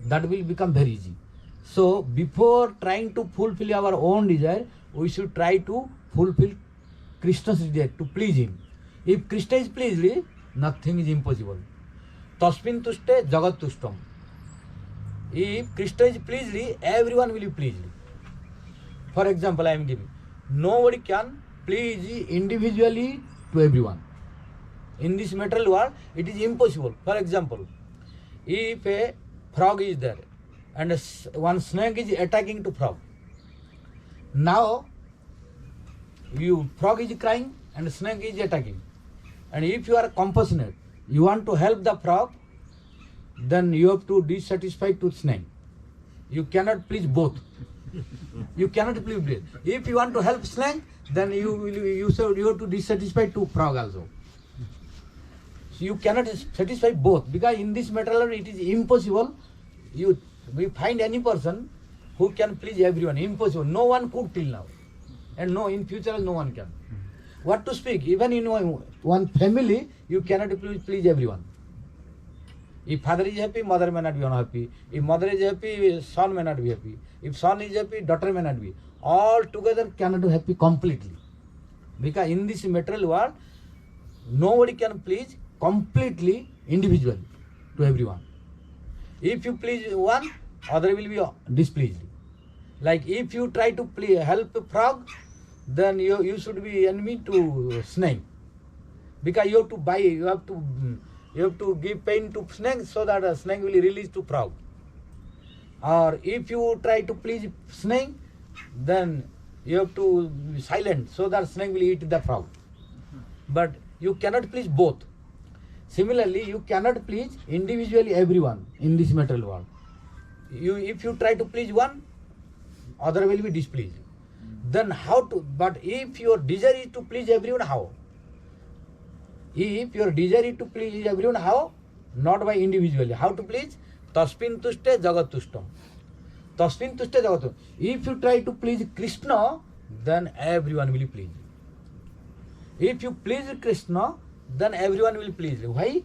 That will become very easy. So before trying to fulfill our own desire, we should try to fulfill Krishna's desire, to please him. If Krishna is pleased, nothing is impossible. Tasmin tushte jagat tushtam. If Krishna is pleased, everyone will be pleased. For example, I am giving. Nobody can please individually to everyone. In this material world, it is impossible. For example, if a frog is there and one snake is attacking to frog. Now, frog is crying and snake is attacking. And if you are compassionate, you want to help the frog, then you have to dissatisfied to snake. You cannot please both. You cannot please both. If you want to help snake, then you have to dissatisfied to frog also. So you cannot satisfy both, because in this material it is impossible. We find any person who can please everyone. Impossible. No one could till now. and no, in future no one can. What to speak? Even in one family, you cannot please everyone. If father is happy, mother may not be unhappy. If mother is happy, son may not be happy. If son is happy, daughter may not be. All together cannot be happy completely. Because in this material world, nobody can please completely individually to everyone. If you please one, other will be displeased. Like if you try to help a frog, then you should be enemy to snake. Because you have to buy, you have to give pain to snake so that a snake will release to frog. Or if you try to please snake, then you have to be silent so that snake will eat the frog. But you cannot please both. Similarly, you cannot please individually everyone in this material world. If you try to please one, other will be displeased. Then how to, but if your desire is to please everyone, how? If your desire is to please everyone, how? Not by individually. How to please? Tasmin tushte jagat tushtam. Tasmin tushte jagat tushtam. If you try to please Krishna, then everyone will please. If you please Krishna, then everyone will please. Why?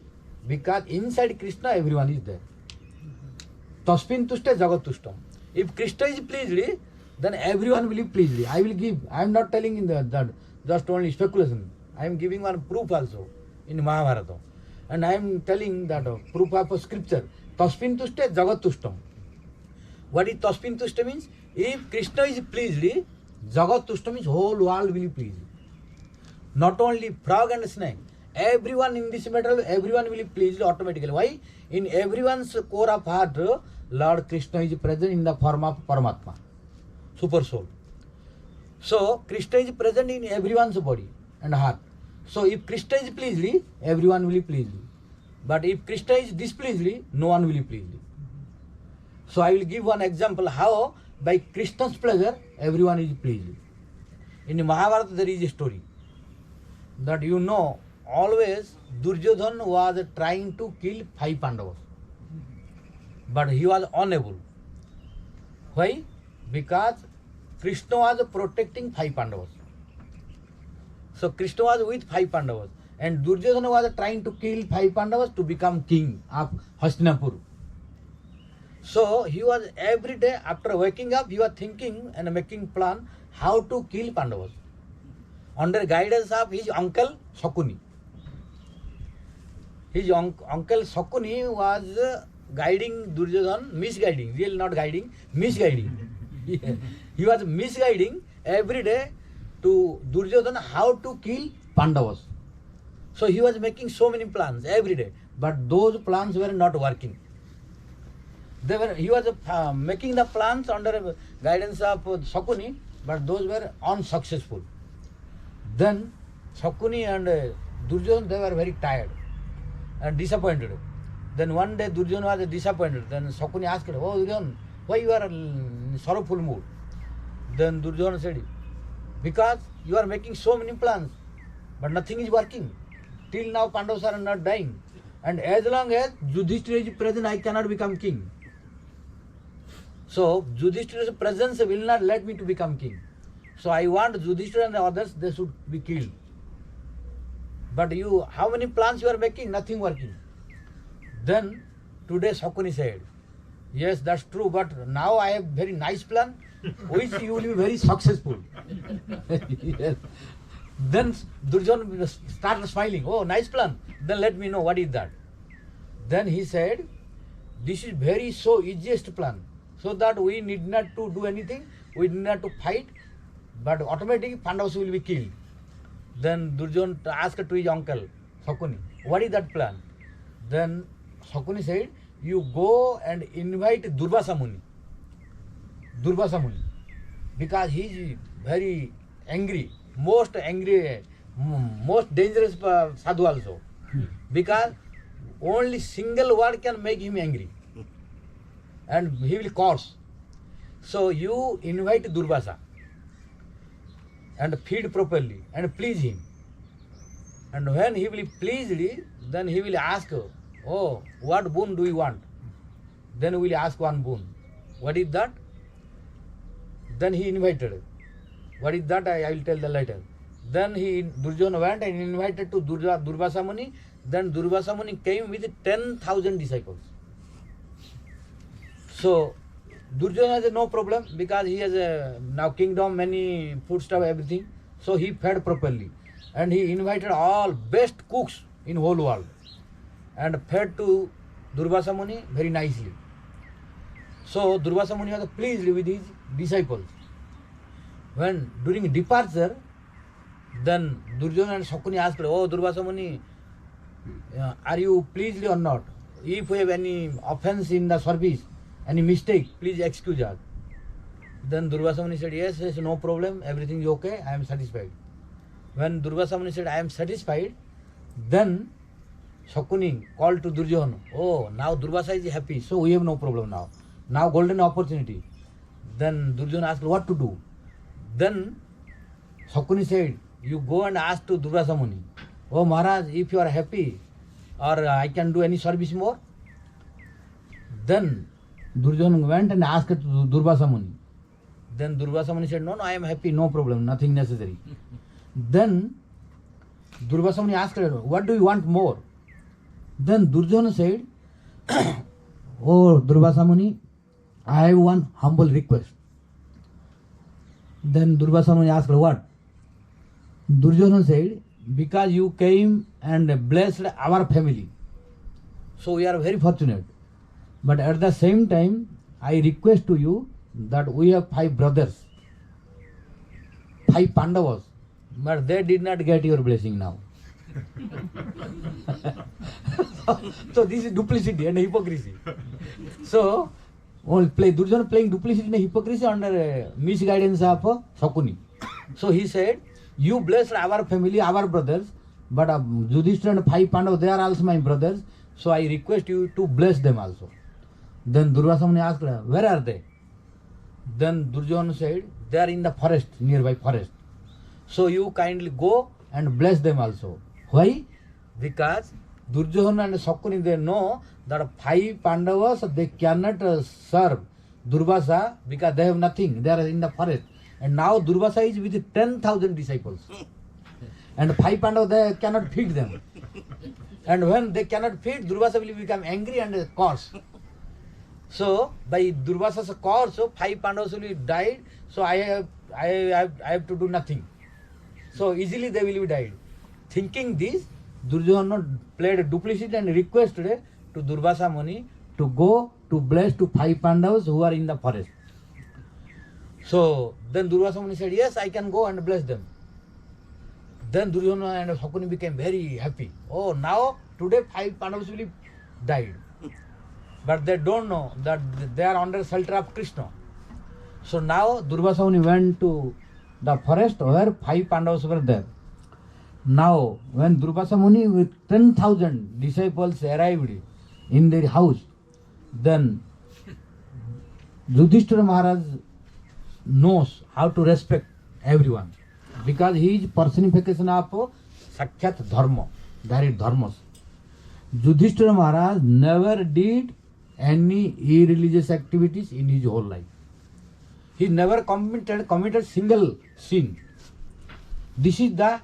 Because inside Krishna everyone is there. Tasmin tushte jagat tushtam. If Krishna is pleased, then everyone will be pleased. I will give. I am not telling in that just only speculation. I am giving one proof also in Mahabharata. And I am telling that proof of scripture. Tasmin tushte jagat tushtam. What is tasmin tushta means? If Krishna is pleased, jagat tushta means whole world will be pleased. Not only frog and snake. Everyone in this matter, everyone will be pleased automatically. Why? In everyone's core of heart, Lord Krishna is present in the form of Paramatma, super soul. So Krishna is present in everyone's body and heart. So if Krishna is pleased, everyone will be pleased. But if Krishna is displeased, no one will be pleased. So I will give one example how by Krishna's pleasure everyone is pleased. In Mahabharata there is a story that you know always Duryodhana was trying to kill 5 Pandavas. But he was unable. Why? Because Krishna was protecting 5 Pandavas. So Krishna was with 5 Pandavas. And Duryodhana was trying to kill 5 Pandavas to become king of Hastinapur. So he was every day after waking up, he was thinking and making plan how to kill Pandavas. Under guidance of his uncle Shakuni. His uncle Shakuni was guiding Duryodhana, misguiding, really not guiding, misguiding. He was misguiding every day to Duryodhana how to kill Pandavas. So he was making so many plans every day, but those plans were not working. He was making the plans under guidance of Shakuni, but those were unsuccessful. Then Shakuni and Duryodhana, they were very tired and disappointed. Then one day Duryodhana was disappointed. Then Shakuni asked, "Oh Duryodhana, why you are in sorrowful mood?" Then Duryodhana said, "Because you are making so many plans, but nothing is working. Till now Pandavas are not dying. And as long as Yudhishthira is present, I cannot become king. So Yudhishthira's presence will not let me to become king. So I want Yudhishthira and the others, they should be killed. But you, how many plans you are making? Nothing working." Then today Shakuni said, "Yes, that's true, but now I have very nice plan, which you will be very successful." Yes. Then Duryodhana started smiling. "Oh, nice plan. Then let me know what is that." Then he said, "This is very so easiest plan, so that we need not to do anything, we need not to fight, but automatically Pandavas will be killed." Then Duryodhana asked to his uncle Shakuni, "What is that plan?" Then Shakuni said, "You go and invite Durvasa Muni. Durvasa Muni. Because he is very angry, most dangerous sadhu also. Because only single word can make him angry. And he will curse. So you invite Durvasa and feed properly and please him. And when he will be pleased, then he will ask, 'Oh, what boon do you want?' Then we will ask one boon. What is that?" Then he invited. What is that? I will tell the later. Then Duryodhana went and invited to Durvasa Muni. Then Durvasa Muni came with 10,000 disciples. So Duryodhana has no problem because he has now kingdom, many foodstuff, everything. So he fed properly. And he invited all best cooks in whole world and fed to Durvasa Muni very nicely. So Durvasa Muni was pleased with his disciples. When during departure, then Duryodhana and Shakuni asked, "Oh Durvasa Muni, are you pleased or not? If we have any offense in the service, any mistake, please excuse us." Then Durvasa Muni said, yes, no problem, everything is okay, I am satisfied. When Durvasa Muni said, I am satisfied, then Shakuni called to Duryodhana, "Oh, now Durvasa is happy, so we have no problem now. Now golden opportunity." Then Duryodhana asked, what to do? Then Shakuni said, you go and ask to Durvasa Muni, "Oh Maharaj, if you are happy, or I can do any service more." Then Duryodhana went and asked to Durvasa Muni. Then Durvasa Muni said, no, I am happy, no problem, nothing necessary. Then Durvasa Muni asked her, what do you want more? Then Duryodhana said, "Oh Durvasa Muni, I have one humble request." Then Durvasa Muni asked, what? Duryodhana said, because you came and blessed our family, so we are very fortunate. But at the same time, I request to you that we have 5 brothers, 5 Pandavas, but they did not get your blessing now. So this is duplicity and hypocrisy. So Duryodhana playing duplicity and hypocrisy under misguidance of Shakuni. So he said, you blessed our family, our brothers, but Yudhishthira and 5 Pandavas, they are also my brothers, so I request you to bless them also. Then Durvasa Muni asked, where are they? Then Duryodhana said, they are in the forest, nearby forest. So you kindly go and bless them also. Why? Because Duryodhana and Shakuni, they know that 5 Pandavas, they cannot serve Durvasa because they have nothing, they are in the forest. And now Durvasa is with 10,000 disciples. And 5 Pandavas, they cannot feed them. And when they cannot feed, Durvasa will become angry and curse. So by Durvasa's curse, 5 Pandavas will be died. So I have to do nothing. So easily they will be died. Thinking this, Duryodhana played duplicity and requested to Durvasa Muni to go to bless to 5 Pandavas who are in the forest. So then Durvasa Muni said, yes, I can go and bless them. Then Duryodhana and Shakuni became very happy. Oh, now today 5 Pandavas will be died. But they don't know that they are under shelter of Krishna. So now Durvasa Muni went to the forest where 5 Pandavas were there. Now when Durvasa Muni with 10,000 disciples arrived in their house, then Yudhishthira Maharaj knows how to respect everyone because he is personification of Sakshat Dharma, that is Dharmas. Yudhishthira Maharaj never did any irreligious activities in his whole life. He never committed single sin. This is the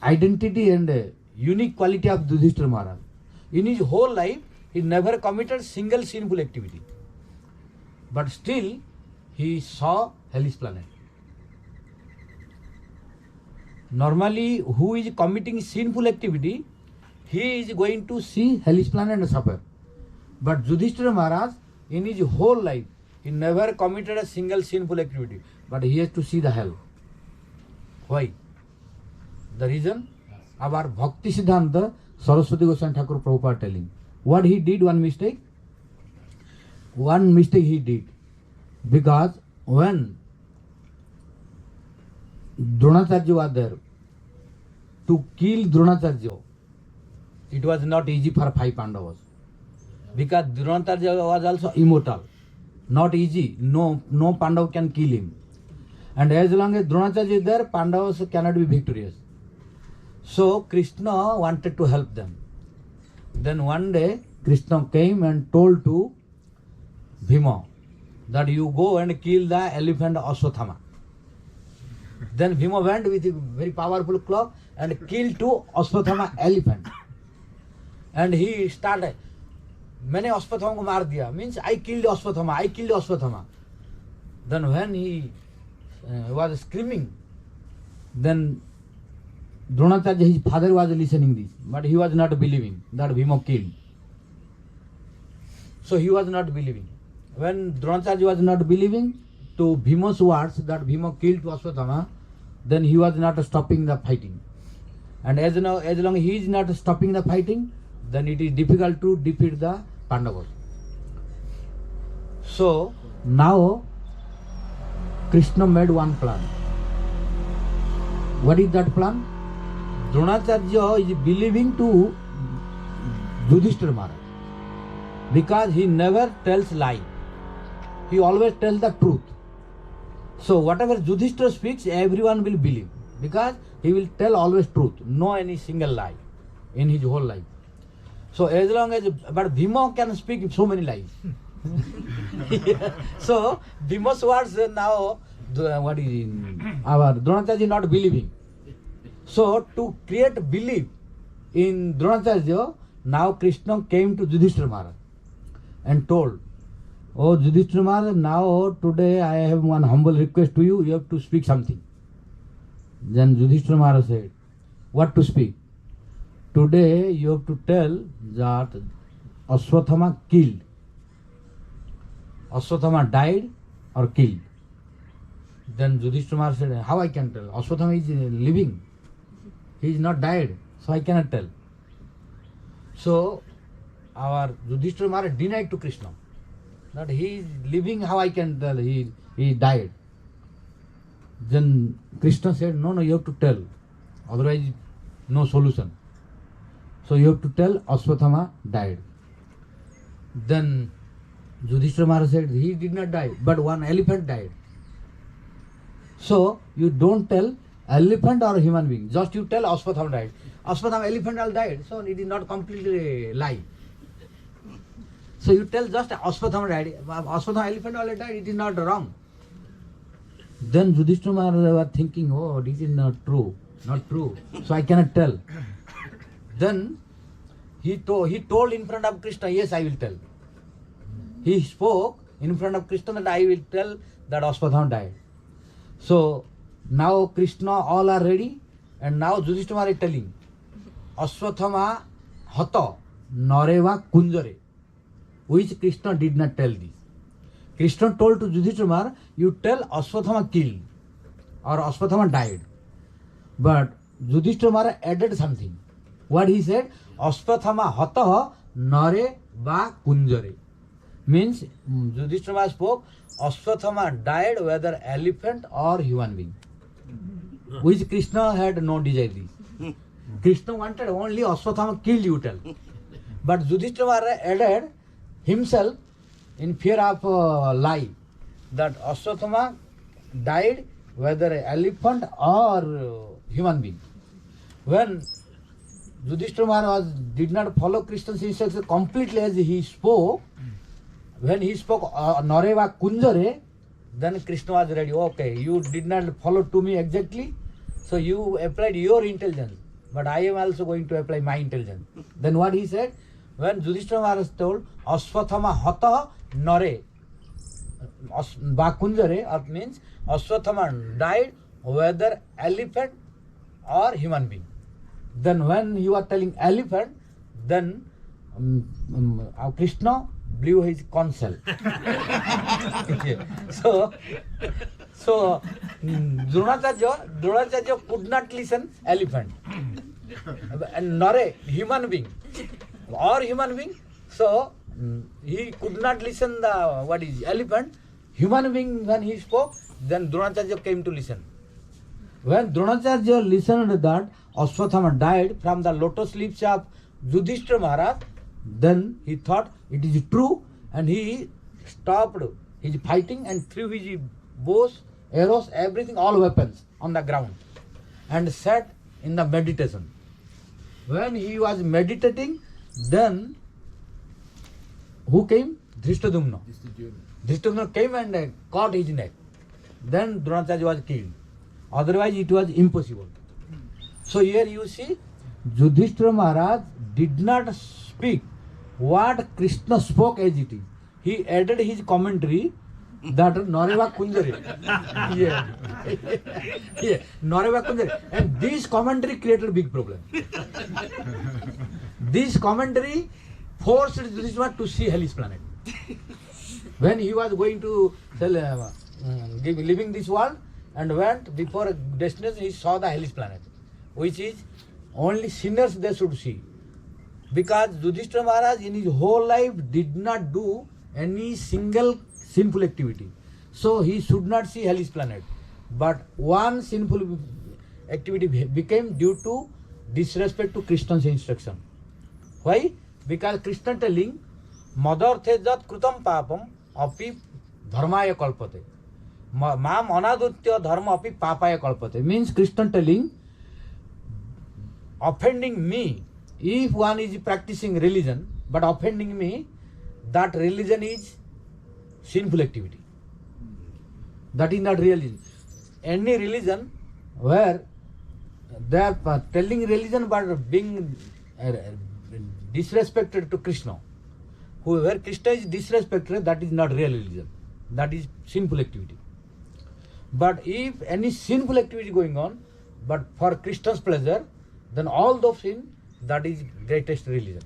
identity and unique quality of Yudhishthira Maharaj. In his whole life, he never committed single sinful activity. But still, he saw hellish planet. Normally, who is committing sinful activity, he is going to see hellish planet and suffer. But Yudhishthira Maharaj, in his whole life, he never committed a single sinful activity, but he has to see the hell. Why? The reason? Our Bhakti Siddhanta Saraswati Goswami Thakur Prabhupada telling. What he did, one mistake? One mistake he did. Because when Dronacharya was there, to kill Dronacharya, it was not easy for 5 Pandavas. Because Dronacharya was also immortal. Not easy. No Pandav can kill him. And as long as Dronacharya is there, Pandavas cannot be victorious. So Krishna wanted to help them. Then one day Krishna came and told to Bhima that you go and kill the elephant Ashwathama. Then Bhima went with a very powerful club and killed 2 Ashwatthama elephant. And he started, मैंने अश्वत्थामा को मार दिया, means I killed Ashwatthama. Then when he was screaming, then Dronacharya, his father, was listening this, but he was not believing that Bhima killed. So he was not believing. When Dronacharya was not believing to Bhima's words that Bhima killed Ashwatthama, then he was not stopping the fighting. And as long as he is not stopping the fighting, then it is difficult to defeat the Pandavas. So now Krishna made one plan. What is that plan? Dronacharya is believing to Yudhishthira Maharaj because he never tells lie. He always tells the truth. So whatever Yudhishthira speaks, everyone will believe because he will tell always truth, no any single lie in his whole life. So as long as, but Bhima can speak so many lies. So Bhima's words now, what is our Dronacharya is not believing. So to create belief in Dronacharya, now Krishna came to Yudhishthira Maharaj and told, "Oh Yudhishthira Maharaj, now today I have one humble request to you. You have to speak something." Then Yudhishthira Maharaj said, "What to speak?" "Today you have to tell that Ashwatthama killed. Ashwatthama died or killed." Then Yudhishthira Maharaj said, "How I can tell? Ashwatthama is living. He is not died, so I cannot tell." So our Yudhishthira Maharaj denied to Krishna that he is living, how I can tell he died. Then Krishna said, no, you have to tell, otherwise no solution. So you have to tell Ashwatthama died. Then Yudhishthira Maharaj said, he did not die, but one elephant died. So you don't tell elephant or human being, just you tell Ashwatthama died. Ashwatthama elephant all died, so it is not completely lie. So you tell just Ashwatthama died, Ashwatthama elephant all died, it is not wrong. Then Yudhishthira Maharaj was thinking, oh, this is not true, so I cannot tell. Then he told in front of Krishna, yes, I will tell. He spoke in front of Krishna that I will tell that Ashwatthama died. So now Krishna all are ready, and now Yudhishthira Maharaj is telling, Ashwatthama hata nareva kunjare, which Krishna did not tell this. Krishna told to Yudhishthira Maharaj, you tell Ashwatthama killed or Ashwatthama died. But Yudhishthira Maharaj added something. What he said? Ashwatthama hata nareva kunjare. Means Yudhishthira Maharaj spoke, Ashwatthama died whether elephant or human being. Which Krishna had no desire this. Krishna wanted only Ashwatthama killed, you tell. But Yudhishthira Maharaj added himself in fear of lie that Ashwatthama died whether elephant or human being. When Yudhishthira Maharaj did not follow Krishna's instructions completely as he spoke, when he spoke Nareva Kunjare, then Krishna was ready. Okay, you did not follow to me exactly, so you applied your intelligence, but I am also going to apply my intelligence. Then what he said? When Yudhishthira Maharaj told Ashwatthama hata nare Kunjare, means Ashwatthama died whether elephant or human being. Then when he was telling elephant, then Krishna blew his conch shell. So Dronacharya could not listen elephant. And Nare, human being. So he could not listen the elephant. Human being, when he spoke, then Dronacharya came to listen. When Dronacharya listened that Ashwatthama died from the lotus lips of Yudhishthira Maharaj, then he thought it is true, and he stopped his fighting and threw his bows, arrows, everything, all weapons on the ground and sat in the meditation. When he was meditating, then who came? Drishtadumna. Drishtadumna came and caught his neck. Then Dronacharya was killed. Otherwise it was impossible. So here you see, Yudhishthira Maharaj did not speak what Krishna spoke as it is. He added his commentary that Nareva Kunjare. Yeah. Yeah. Nareva Kunjare. And this commentary created a big problem. This commentary forced Yudhishthira to see Hellish planet. When he was going to leaving this world and went before destination, he saw the Hellish planet, which is only sinners they should see. Because Yudhishthira Maharaj in his whole life did not do any single sinful activity. So he should not see Hellish planet. But one sinful activity became due to disrespect to Krishna's instruction. Why? Because Krishna telling, Madharthe jat krutam papam api dharmaya kalpate. Mam anadutya dharma api papaya kalpate. Means Krishna telling, offending me, if one is practicing religion, but offending me, that religion is sinful activity. That is not religion. Any religion where they are telling religion but being disrespected to Krishna, where Krishna is disrespected, that is not real religion. That is sinful activity. But if any sinful activity going on, but for Krishna's pleasure, then all those sin, that is greatest religion.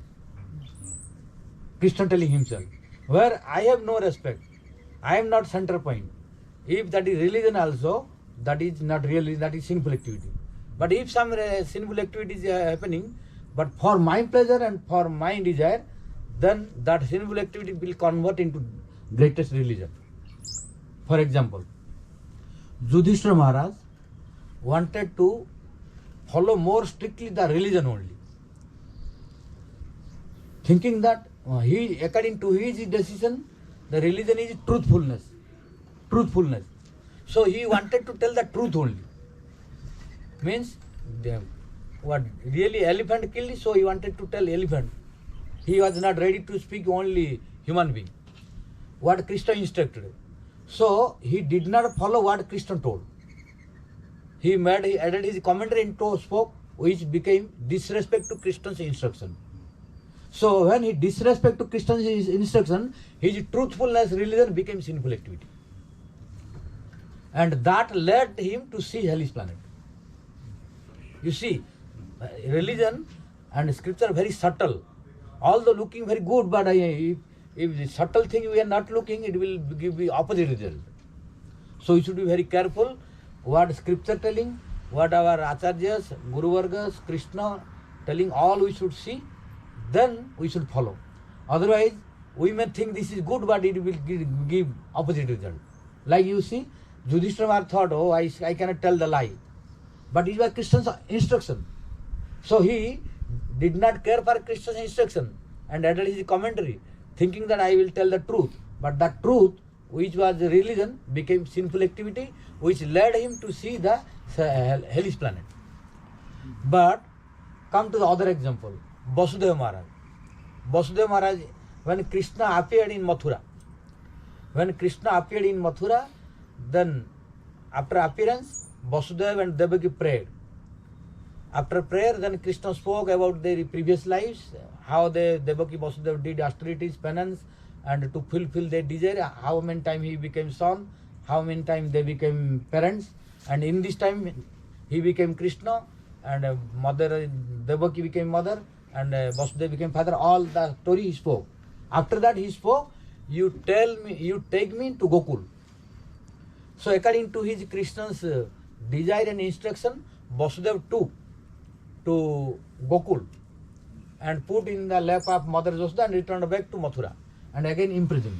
Krishna telling himself, where I have no respect, I am not center point. If that is religion also, that is not really, that is sinful activity. But if some sinful activity is happening, but for my pleasure and for my desire, then that sinful activity will convert into greatest religion. For example, Yudhishthira Maharaj wanted to follow more strictly the religion only, thinking that he, according to his decision, the religion is truthfulness. So he wanted to tell the truth only. Means, what really elephant killed, so he wanted to tell elephant. He was not ready to speak only human being, what Krishna instructed. So he did not follow what Krishna told. He added his commentary and spoke, which became disrespect to Krishna's instruction. So when he disrespect to Krishna's instruction, his truthfulness religion became sinful activity. And that led him to see Hellish planet. You see, religion and scripture are very subtle. Although looking very good, but if the subtle thing we are not looking, it will give the opposite result. So we should be very careful what scripture telling, what our acharyas, Guru Vargas, Krishna telling, all we should see, then we should follow. Otherwise, we may think this is good, but it will give opposite result. Like you see, Yudhishthira thought, oh, I cannot tell the lie. But it was Krishna's instruction. So he did not care for Krishna's instruction and added his commentary, thinking that I will tell the truth. But that truth, which was religion, became sinful activity, which led him to see the hellish planet. But come to the other example, Vasudeva Maharaj. Vasudeva Maharaj, when Krishna appeared in Mathura, then after appearance, Vasudeva and Devaki prayed. After prayer, then Krishna spoke about their previous lives, how Devaki Vasudeva did austerities, penance, and to fulfill their desire, how many times he became son, how many times they became parents, and in this time he became Krishna, and mother Devaki became mother, and Vasudeva became father. All the story he spoke. After that he spoke, you take me to Gokul. So according to his Krishna's desire and instruction, Vasudeva took to Gokul and put in the lap of Mother Yashoda and returned back to Mathura and again imprisoned.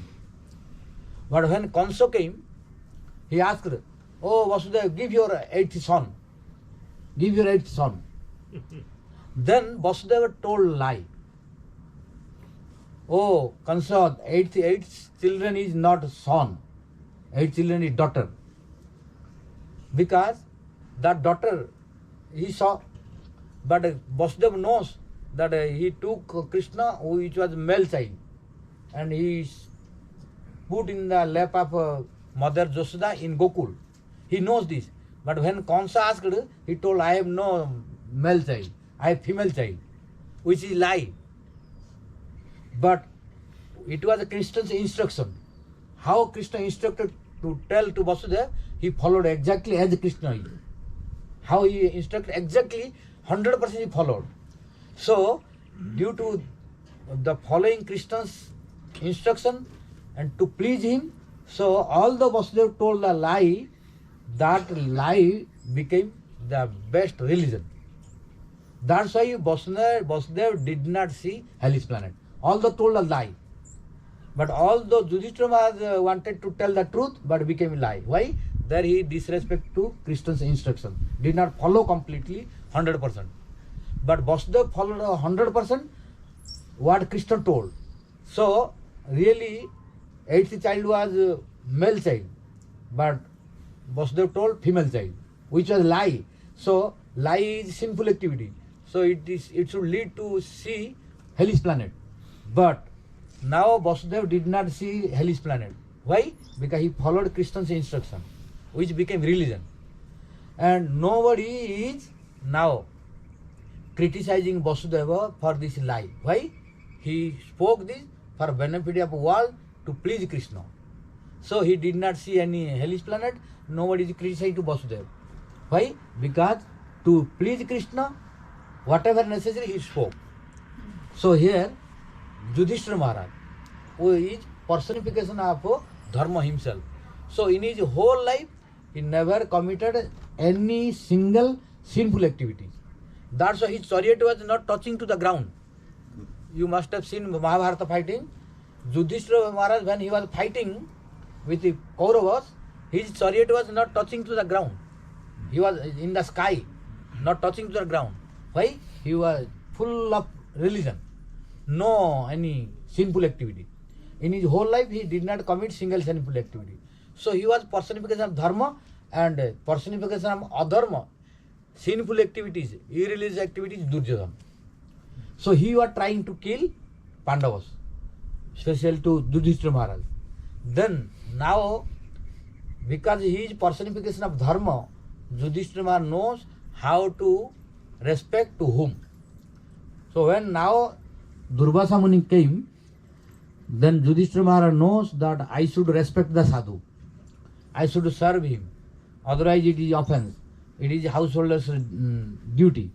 But when Kansa came, he asked, oh Vasudeva, give your eighth son. Then Vasudeva told lie. Oh Kansa, eighth children is not son. 8 children is daughter. Because that daughter he saw, but Vasudeva knows that he took Krishna, which was male child, and he put in the lap of Mother Yashoda in Gokul. He knows this, But when Kamsa asked, he told, I have no male child, I have female child, which is lie. But it was a Krishna's instruction. How Krishna instructed to tell to Vasudeva, he followed exactly as Krishna is. How he instructed exactly 100% he followed. So, due to the following Krishna's instruction and to please him, so although Vasudeva told the lie, that lie became the best religion. That's why Vasudeva did not see hellish planet. Although told a lie. But although Yudhishthira Maharaj wanted to tell the truth, but became a lie. Why? There he disrespect to Krishna's instruction. Did not follow completely 100%. But Vasudeva followed 100% what Krishna told. So, really, 8th child was male child. But Vasudeva told female child, which was lie. So, lie is sinful activity. So, it should lead to see hellish planet. But now Vasudeva did not see hellish planet. Why? Because he followed Krishna's instruction, which became religion. And nobody is now criticizing Vasudeva for this lie. Why? He spoke this for benefit of the world to please Krishna. So he did not see any hellish planet. Nobody is criticizing to Vasudeva. Why? Because to please Krishna, whatever necessary he spoke. So here, Yudhishthira Maharaj, who is personification of Dharma himself. So in his whole life, he never committed any single sinful activity. That's why his chariot was not touching to the ground. You must have seen Mahabharata fighting. Yudhishthira Maharaj, when he was fighting with the Kauravas, his chariot was not touching to the ground. He was in the sky, not touching to the ground. Why? He was full of religion. No any sinful activity. In his whole life, he did not commit single sinful activity. So he was personification of dharma and personification of adharma, sinful activities, irreligious activities, Duryodhana. So he was trying to kill Pandavas, special to Yudhishthira Maharaj. Then now, because he is personification of dharma, Yudhishthira Maharaj knows how to respect to whom. So when now Durvasa Muni came, then Yudhishthira Maharaj knows that I should respect the sadhu. I should serve him. Otherwise it is offense. It is householder's duty.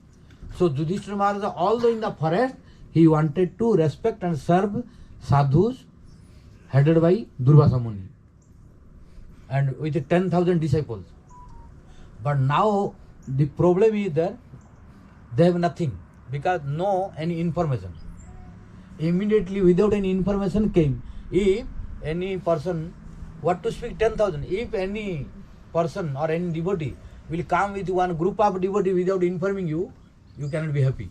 So Yudhishthira Maharaj, although in the forest, he wanted to respect and serve sadhus headed by Durvasa Muni and with 10,000 disciples. But now the problem is that they have nothing because no any information. Immediately without any information came. If any person, what to speak 10,000, if any person or any devotee will come with one group of devotee without informing you, you cannot be happy.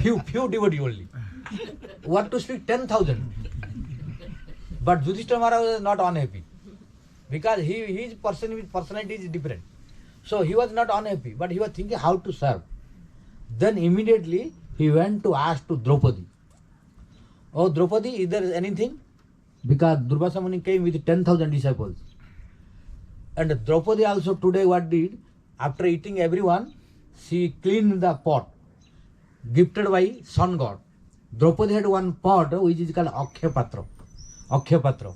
few devotee only. What to speak 10,000. But Yudhishthira Maharaj was not unhappy because his personality is different. So he was not unhappy, but he was thinking how to serve. Then immediately he went to ask to Draupadi. Oh Draupadi, is there anything? Because Durvasa Muni came with 10,000 disciples. And Draupadi also today what did? After eating everyone, she cleaned the pot gifted by sun god. Draupadi had one pot which is called Akhya Patra. Akhya Patra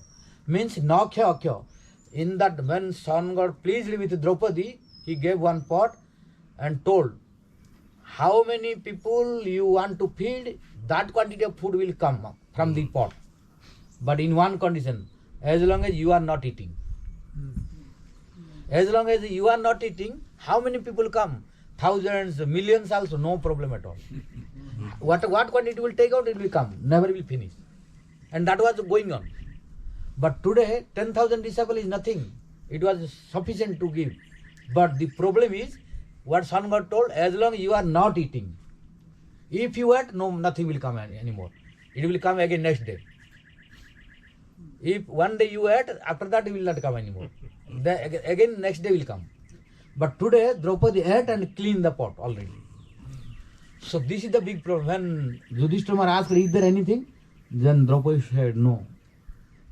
means Nakhya Akhya. In that when sun god pleased with Draupadi, he gave one pot and told, how many people you want to feed, that quantity of food will come from the pot. But in one condition, as long as you are not eating. As long as you are not eating, how many people come? Thousands, millions also, no problem at all. What quantity will take out, it will come, never will finish. And that was going on. But today, 10,000 disciples is nothing. It was sufficient to give. But the problem is, what sun god told, as long as you are not eating. If you eat, no, nothing will come anymore. It will come again next day. If one day you ate, after that it will not come anymore. Then again next day will come. But today Draupadi ate and cleaned the pot already. So this is the big problem. When Yudhishthira Maharaj asked, is there anything? Then Draupadi said, no.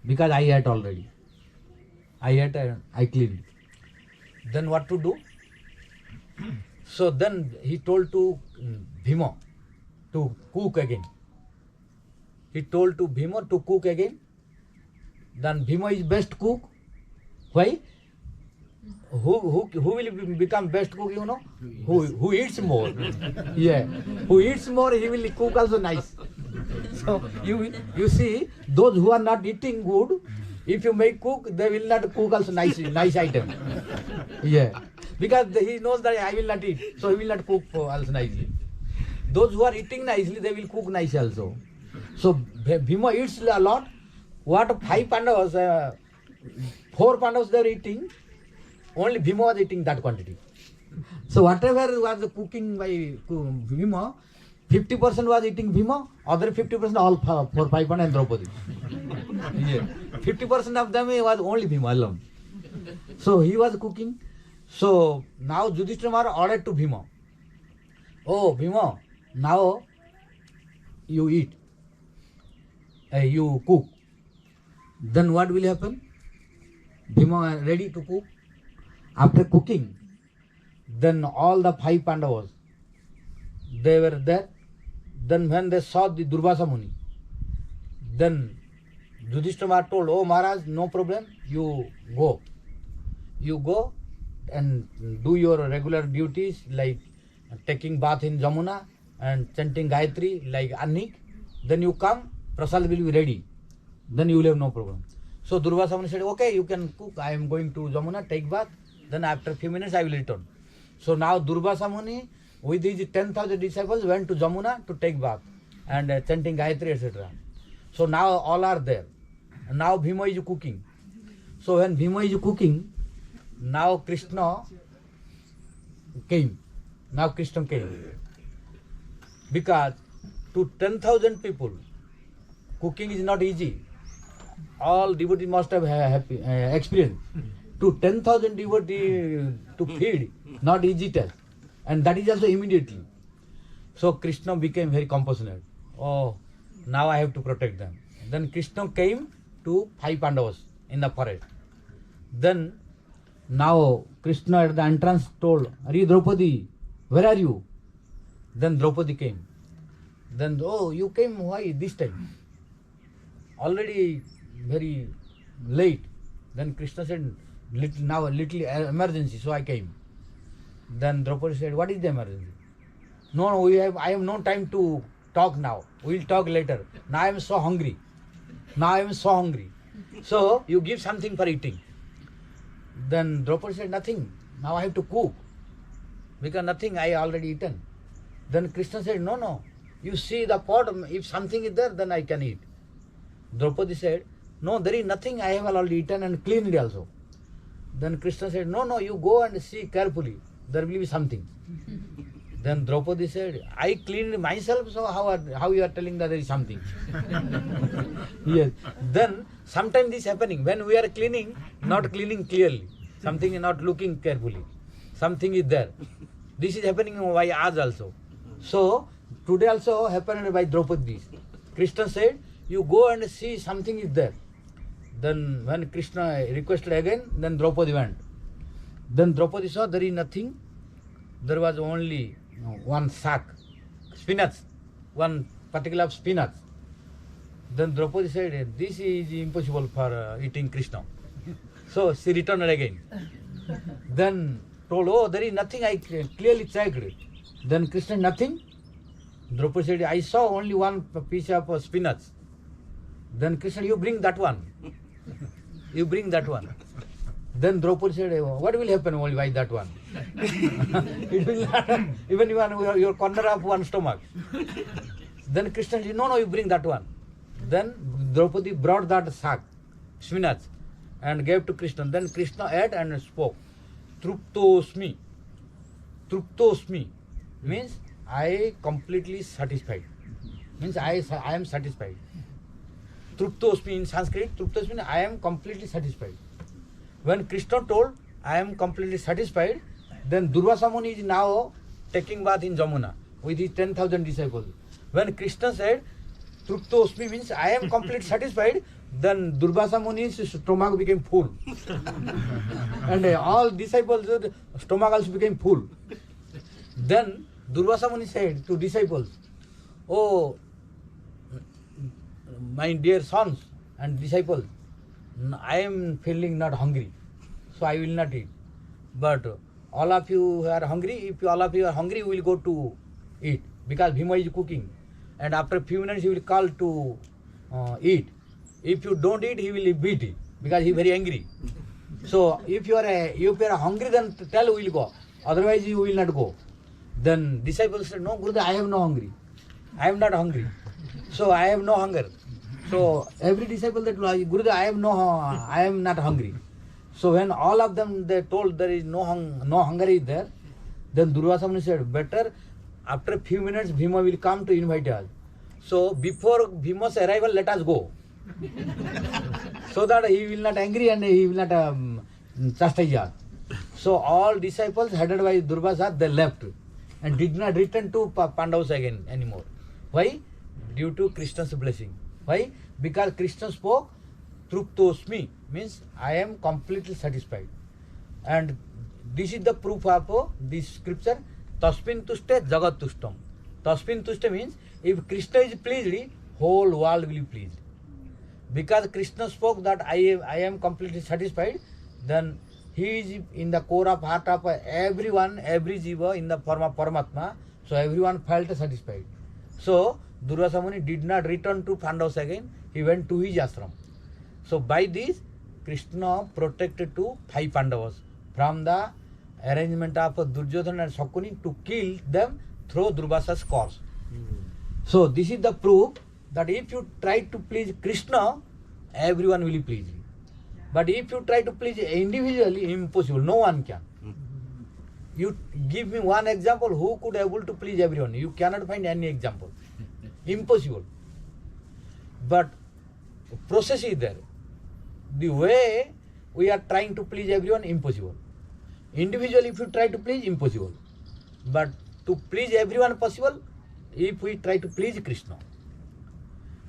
Because I ate already. I ate and I cleaned. Then what to do? So then he told to Bhima to cook again. He told to Bhima to cook again. Then Bhima is best cook. Why? Who will become best cook, you know? Who eats more. Yeah. Who eats more, he will cook also nice. So you see, those who are not eating good, if you make cook, they will not cook also nice item. Yeah. Because he knows that I will not eat, so he will not cook also nicely. Those who are eating nicely, they will cook nice also. So Bhima eats a lot. What 5 Pandavas, 4 Pandavas they are eating, only Bhima was eating that quantity. So whatever was cooking by Bhima, 50% was eating Bhima, other 50% all 4, 5 Pandavas and Draupadi. Yeah. 50% of them was only Bhima alone. So he was cooking. So now Yudhishthira ordered to Bhima, oh Bhima, now you eat, you cook. Then what will happen? Bhima ready to cook. After cooking, then all the 5 Pandavas, they were there. Then when they saw the Durvasa Muni, then Yudhishthira told, oh Maharaj, no problem, you go. You go and do your regular duties like taking bath in Jamuna and chanting Gayatri like Annik. Then you come, Prasad will be ready. Then you will have no problem. So Durvasa Muni said, okay, you can cook. I am going to Jamuna, take bath. Then after a few minutes I will return. So now Durvasa Muni with his 10,000 disciples went to Jamuna to take bath and chanting Gayatri, etc. So now all are there. And now Bhima is cooking. So when Bhima is cooking, now Krishna came. Because to 10,000 people, cooking is not easy. All devotees must have experience. To 10,000 devotees to feed, not easy task. And that is also immediately. So Krishna became very compassionate. Oh, now I have to protect them. Then Krishna came to 5 Pandavas in the forest. Then now Krishna at the entrance told, Ari Draupadi, where are you? Then Draupadi came. Then, oh, you came, why this time? Already very late. Then Krishna said, now a little emergency, so I came. Then Draupadi said, what is the emergency? No, I have no time to talk now. We will talk later. Now I am so hungry. So you give something for eating. Then Draupadi said, nothing. Now I have to cook. Because nothing, I already eaten. Then Krishna said, no. You see the pot, if something is there, then I can eat. Draupadi said, no, there is nothing, I have already eaten and cleaned also. Then Krishna said, no, you go and see carefully. There will be something. Then Draupadi said, I cleaned myself, so how you are telling that there is something? Yes. Then sometimes this is happening. When we are cleaning, not cleaning clearly. Something is not looking carefully. Something is there. This is happening by us also. So today also happened by Draupadi. Krishna said, you go and see something is there. Then when Krishna requested again, then Draupadi went. Then Draupadi saw there is nothing. There was only one sack, spinach, one particular spinach. Then Draupadi said, this is impossible for eating Krishna. So she returned again. Then told, oh, there is nothing, I clearly checked. Then Krishna, nothing. Draupadi said, I saw only one piece of spinach. Then Krishna, you bring that one. Then Draupadi said, what will happen only by that one? It will not, even your corner of one stomach. Then Krishna said, no, you bring that one. Then Draupadi brought that sack, spinach, and gave to Krishna. Then Krishna ate and spoke. Truptosmi. Truptosmi means I completely satisfied. Means I am satisfied. Truptosmi in Sanskrit, Truptosmi means I am completely satisfied. When Krishna told I am completely satisfied, then Durvasa Muni is now taking bath in Jamuna with his 10,000 disciples. When Krishna said Truptosmi means I am completely satisfied, Then Durvasa Muni's stomach became full. And all disciples' stomach also became full. Then Durvasa Muni said to disciples, "Oh, my dear sons and disciples, I am feeling not hungry, so I will not eat. But all of you are hungry. If all of you are hungry, we will go to eat, because Bhima is cooking. And after a few minutes, he will call to eat. If you don't eat, he will beat you, because he is very angry. So if you are hungry, then tell we will go. Otherwise, you will not go." Then disciples said, "No, Gurudev, I have no hungry. I am not hungry. So I have no hunger." So every disciple that Gurudev, I am not hungry. So when all of them they told there is no hunger is there, then Durvasa Muni said, "Better after a few minutes Bhima will come to invite us. So before Bhima's arrival, let us go." So that he will not angry and he will not chastise us. So all disciples headed by Durvasa, they left and did not return to Pandavas again anymore. Why? Due to Krishna's blessing. Why? Because Krishna spoke, "Truptosmi," means I am completely satisfied. And this is the proof of this scripture, "Tasmin tushte jagat tushtam." Tasmin tushte means if Krishna is pleased, whole world will be pleased. Because Krishna spoke that I am completely satisfied, then he is in the core of heart of everyone, every jiva in the form of Paramatma. So everyone felt satisfied. So Durvasa Muni did not return to Pandavas again. He went to his ashram. So by this, Krishna protected to 5 Pandavas from the arrangement of Duryodhana and Shakuni to kill them through Durvasa's cause. So this is the proof that if you try to please Krishna, everyone will please you. But if you try to please individually, impossible. No one can. You give me one example who could able to please everyone. You cannot find any example. Impossible. But process is there. The way we are trying to please everyone, impossible. Individually, if you try to please, impossible. But to please everyone possible, if we try to please Krishna.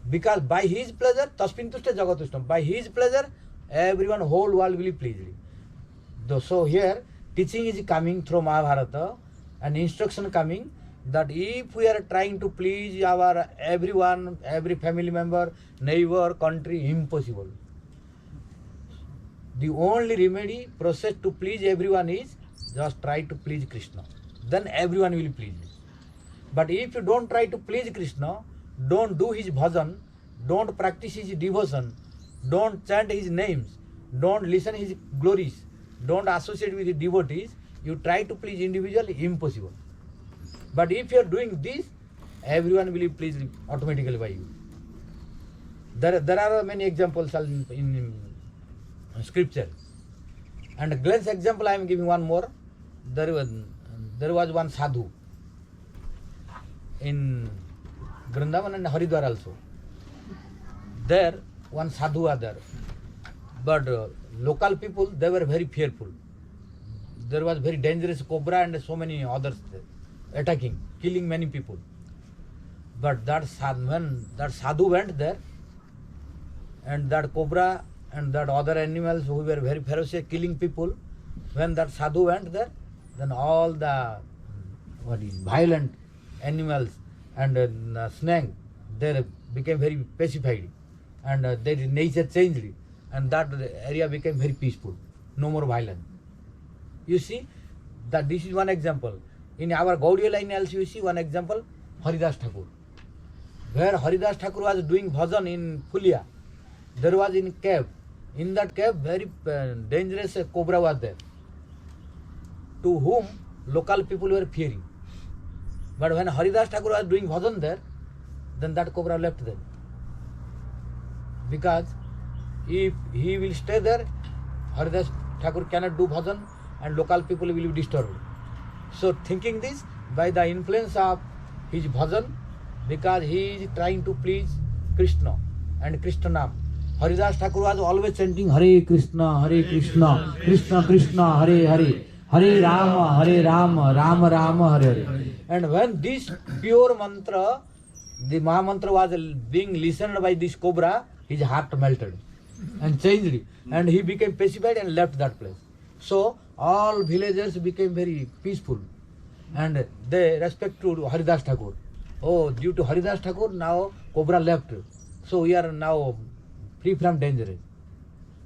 Because by his pleasure, tasmin tushte jagatushtam, by his pleasure, everyone, whole world will be pleased. So here, teaching is coming through Mahabharata, and instruction coming that if we are trying to please our everyone, every family member, neighbor, country, impossible. The only remedy, process to please everyone is just try to please Krishna. Then everyone will please you. But if you don't try to please Krishna, don't do his bhajan, don't practice his devotion, don't chant his names, don't listen his glories, don't associate with the devotees, you try to please individual, impossible. But if you are doing this, everyone will be pleased automatically by you. There are many examples in scripture. And a glance example I am giving one more. There was one sadhu in Vrindavan and Haridwar also. There one sadhu was there. But local people, they were very fearful. There was very dangerous cobra and so many others attacking, killing many people. But when that sadhu went there, and that cobra and that other animals who were very ferocious, killing people, when that sadhu went there, then all the violent animals and snake, they became very pacified, and their nature changed, and that area became very peaceful, no more violence. You see, that this is one example. In our Gaudiya line also you see one example, Haridas Thakur. Where Haridas Thakur was doing bhajan in Fulia, there was in cave. In that cave, very dangerous cobra was there, to whom local people were fearing. But when Haridas Thakur was doing bhajan there, then that cobra left them. Because if he will stay there, Haridas Thakur cannot do bhajan and local people will be disturbed. So thinking this, by the influence of his bhajan, because he is trying to please Krishna and Krishna Nam, Haridas Thakur was always chanting Hare Krishna, Krishna Krishna, Hare Hare, Hare Rama, Rama Rama, Hare Hare. And when this pure mantra, the Mahamantra was being listened by this cobra, his heart melted and changed, and he became pacified and left that place. So all villagers became very peaceful, and they respect to Haridas Thakur. Oh, due to Haridas Thakur, now cobra left. So we are now free from danger.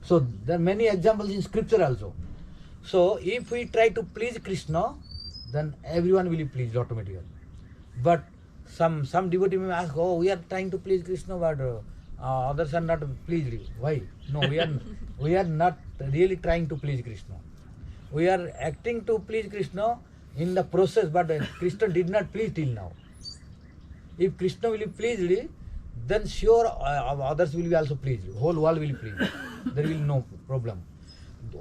So there are many examples in scripture also. So if we try to please Krishna, then everyone will be pleased automatically. But some devotee may ask, oh, we are trying to please Krishna, but others are not pleased. Why? No, we are not really trying to please Krishna. We are acting to please Krishna in the process, but Krishna did not please till now. If Krishna will be pleased, then sure others will be also pleased. Whole world will be pleased. There will be no problem.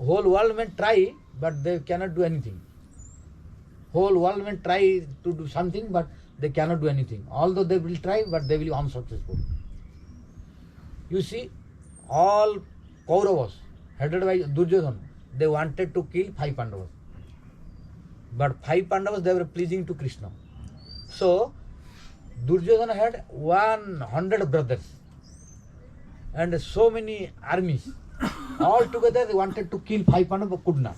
Whole world may try, but they cannot do anything. Whole world may try to do something, but they cannot do anything. Although they will try, but they will be unsuccessful. You see, all Kauravas, headed by Duryodhana, they wanted to kill 5 Pandavas. But 5 Pandavas, they were pleasing to Krishna. So, Duryodhana had 100 brothers and so many armies. All together they wanted to kill 5 Pandavas, but could not.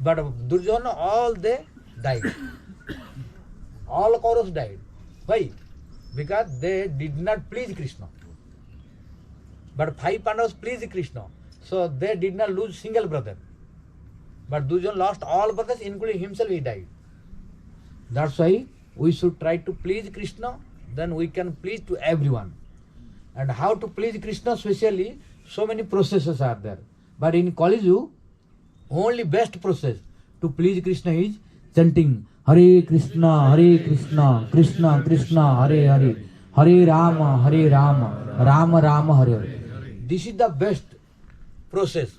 But Duryodhana, all they died. All Kauravas died. Why? Because they did not please Krishna. But 5 Pandavas pleased Krishna. So they did not lose single brother. But Duryodhana lost all brothers, including himself, he died. That's why we should try to please Krishna, then we can please to everyone. And how to please Krishna specially, so many processes are there. But in Kali Yuga, only best process to please Krishna is chanting Hare Krishna, Krishna Krishna, Hare Hare, Hare Rama, Rama Rama, Hare Hare. This is the best process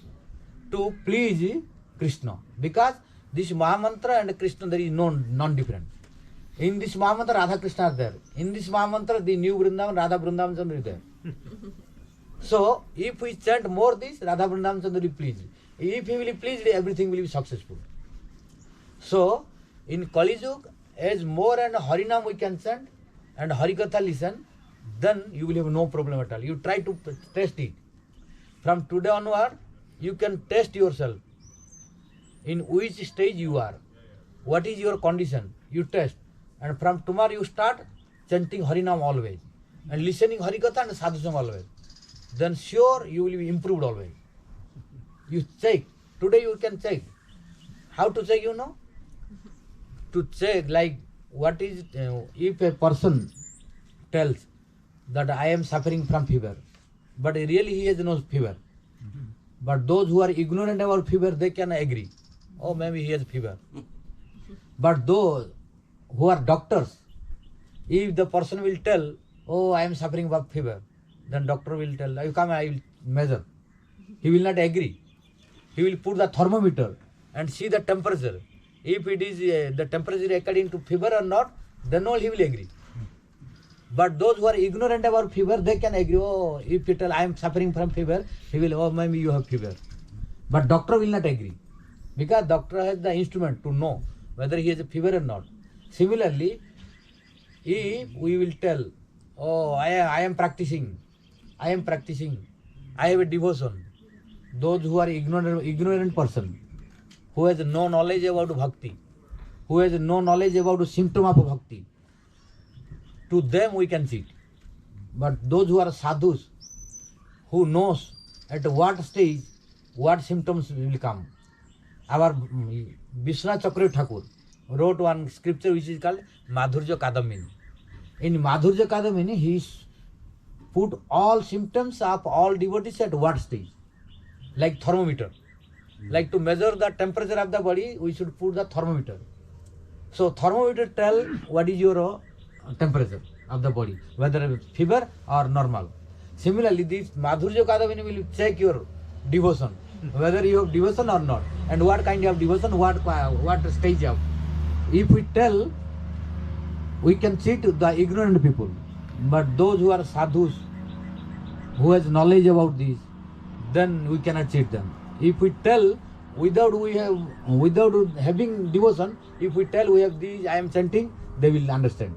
to please Krishna, because this Mahamantra and Krishna, there is no non-different. In this Mahamantra, Radha Krishna are there. In this Mahamantra, the new Vrindavan, Radha Vrindavan Chandra is there. So, if we chant more this, Radha Vrindavan Chandra will be pleased. If he will be pleased, everything will be successful. So, in Kali Yuga, as more and Harinam we can chant and Harikatha listen, then you will have no problem at all. You try to test it. From today onward, you can test yourself. In which stage you are. What is your condition? You test. And from tomorrow you start chanting Harinam always. And listening Harikatha and Sadhusam always. Then sure you will be improved always. You check. Today you can check. How to check, you know? To check, like, what is, if a person tells that I am suffering from fever, but really he has no fever. But those who are ignorant about fever, they can agree. Oh, maybe he has fever. But those who are doctors, if the person will tell, oh, I am suffering from fever, then doctor will tell, you come, I will measure. He will not agree. He will put the thermometer and see the temperature. If it is the temperature according to fever or not, then all he will agree. But those who are ignorant about fever, they can agree. Oh, if you tell I am suffering from fever, he will, oh, maybe you have fever. But doctor will not agree. Because doctor has the instrument to know whether he has a fever or not. Similarly, if we will tell, oh, I am practicing, I have a devotion. Those who are ignorant person, who has no knowledge about bhakti, who has no knowledge about the symptom of bhakti, to them we can cheat. But those who are sadhus, who knows at what stage, what symptoms will come. Our Vishwanath Chakravarti Thakur wrote one scripture which is called Madhurya Kadamini. In Madhurya Kadamini, he put all symptoms of all devotees at what stage? Like thermometer. Like to measure the temperature of the body, we should put the thermometer. So thermometer tell what is your temperature of the body, whether fever or normal. Similarly, this Madhurya Kadamini will check your devotion, whether you have devotion or not, and what kind of devotion, what stage of. If we tell, we can cheat the ignorant people, but those who are sadhus, who has knowledge about this, then we cannot cheat them. If we tell without having devotion, if we tell we have these, I am chanting, they will understand.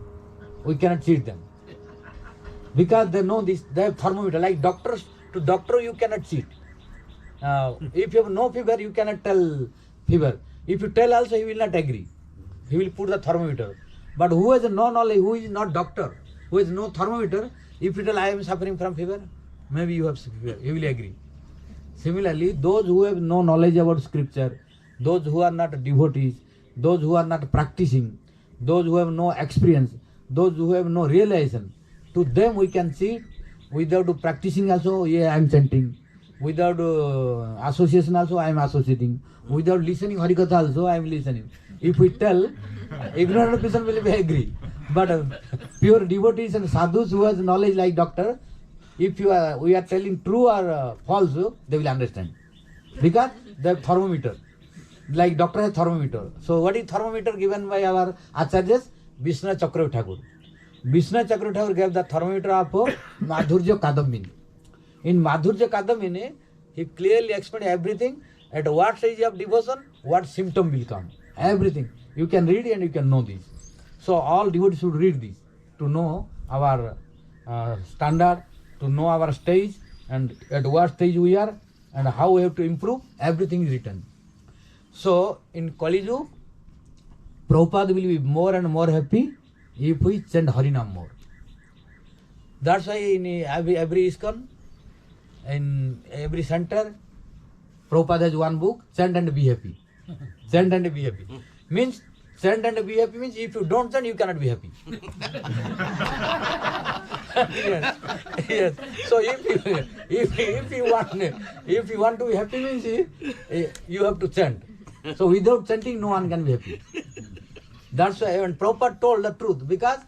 We cannot cheat them. because they know this. They have thermometer. Like doctors, to doctor you cannot cheat. If you have no fever, you cannot tell fever. If you tell also, he will not agree. He will put the thermometer. But who has no knowledge, who is not doctor, who has no thermometer, if you tell I am suffering from fever, maybe you have fever, he will agree. Similarly, those who have no knowledge about scripture, those who are not devotees, those who are not practicing, those who have no experience, those who have no realization, to them we can see without practicing also, yeah, I am chanting. Without association also, I am associating. Without listening Harikatha also, I am listening. If we tell, ignorant person will agree. But pure devotees and sadhus who has knowledge like doctor, if we are telling true or false, they will understand. Because they have thermometer. Like doctor has thermometer. So what is thermometer given by our acharyas? Vishnu Chakravarti Thakur. Vishnu Chakravarti Thakur gave the thermometer of Madhurya Kadambini. In Madhurya Kadambini, he clearly explained everything. At what stage of devotion, what symptom will come. Everything. You can read and you can know this. So all devotees should read this to know our standard, to know our stage and at what stage we are and how we have to improve. Everything is written. So in Kali Yuga, Prabhupada will be more and more happy if we chant Harinam more. That's why in every ISKCON, in every center, Prabhupada has one book, chant and be happy. Chant and be happy. Means, chant and be happy means if you don't chant, you cannot be happy. Yes. Yes. So if you want to be happy means you have to chant. So without chanting, no one can be happy. That's why when Prabhupada told the truth, because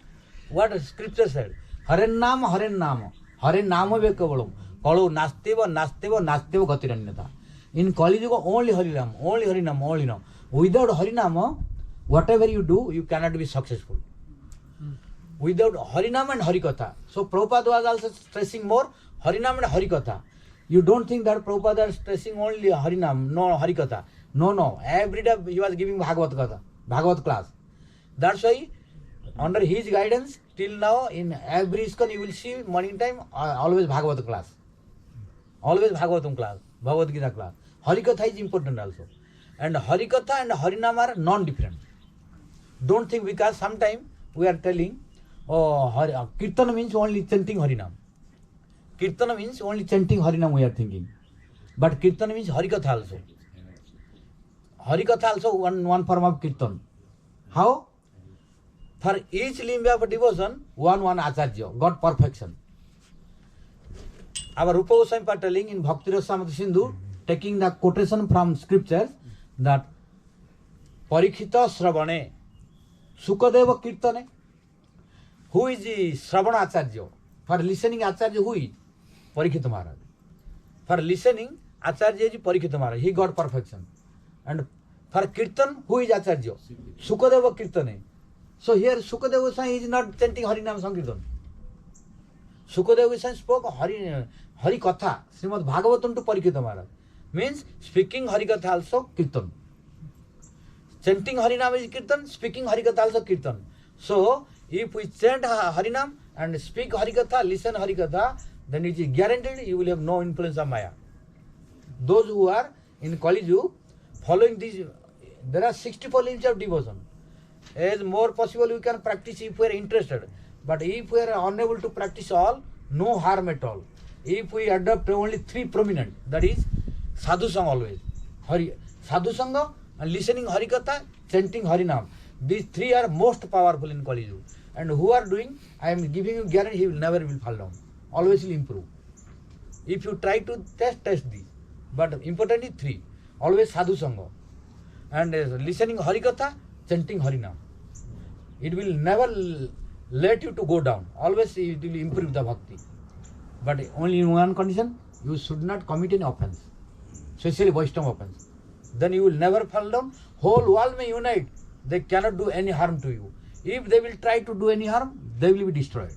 what scripture said, Haren Nama, Haren Nama, Haren Nama Vekavalum, Kalu Nasteva, Nasteva, Nasteva Gatiranyata. In Kali Yuga, only Harinam, only Harinam, only Nam. Without Harinama, whatever you do, you cannot be successful. Without Harinam and Harikatha. So Prabhupada was also stressing more Harinam and Harikatha. You don't think that Prabhupada is stressing only Harinam, no Harikatha. No. Every day he was giving Bhagavad class. That's why under his guidance, till now in every ISKCON you will see morning time always Bhagavad class. Always Bhagavatam class, Bhagavad Gita class. Harikatha is important also. And Harikatha and Harinam are non-different. Don't think because sometimes we are telling, Kirtana means only chanting Harinam. Kirtana means only chanting Harinam we are thinking. But Kirtana means Harikatha also. Harikatha also one form of Kirtan. How? For each limb of devotion, one Acharya, got perfection. Our Rupa Goswami are telling in Bhakti Rasamrita Sindhu, taking the quotation from scriptures, that Parikhita Sravane, Sukadeva Kirtane. Who is the Sravana Acharya? For listening Acharya, who is? Parikhita Maharaj. For listening, Acharya is Parikhita Maharaj. He got perfection. And for Kirtan, who is Acharya? Sukadeva Kirtane. So here Sukadeva Goswami is not chanting Harinam Sankirtan. Sukadeva Goswami spoke Hari Katha, Srimad Bhagavatam to Parikhita Maharaj. Means speaking Harikatha also Kirtan. Chanting Harinam is Kirtan, speaking Harikatha also Kirtan. So if we chant Harinam and speak Harikatha, listen Harikatha, then it is guaranteed you will have no influence of Maya. Those who are in Kali Yuga following this, there are 64 limbs of devotion. As more possible we can practice if we are interested. But if we are unable to practice all, no harm at all. If we adopt only 3 prominent, that is Sadhu Sangha always. Sadhu Sangha and listening Harikatha, chanting Harinam. These 3 are most powerful in Kali Yuga. And who are doing, I am giving you guarantee, he will never will fall down. Always will improve. If you try to test these. But important is 3. Always Sadhu Sangha. And listening Harikatha, chanting Harinam. It will never let you to go down. Always it will improve the bhakti. But only in one condition, you should not commit any offense. Especially Vaishnava offense. Then you will never fall down. Whole world may unite. They cannot do any harm to you. If they will try to do any harm, they will be destroyed.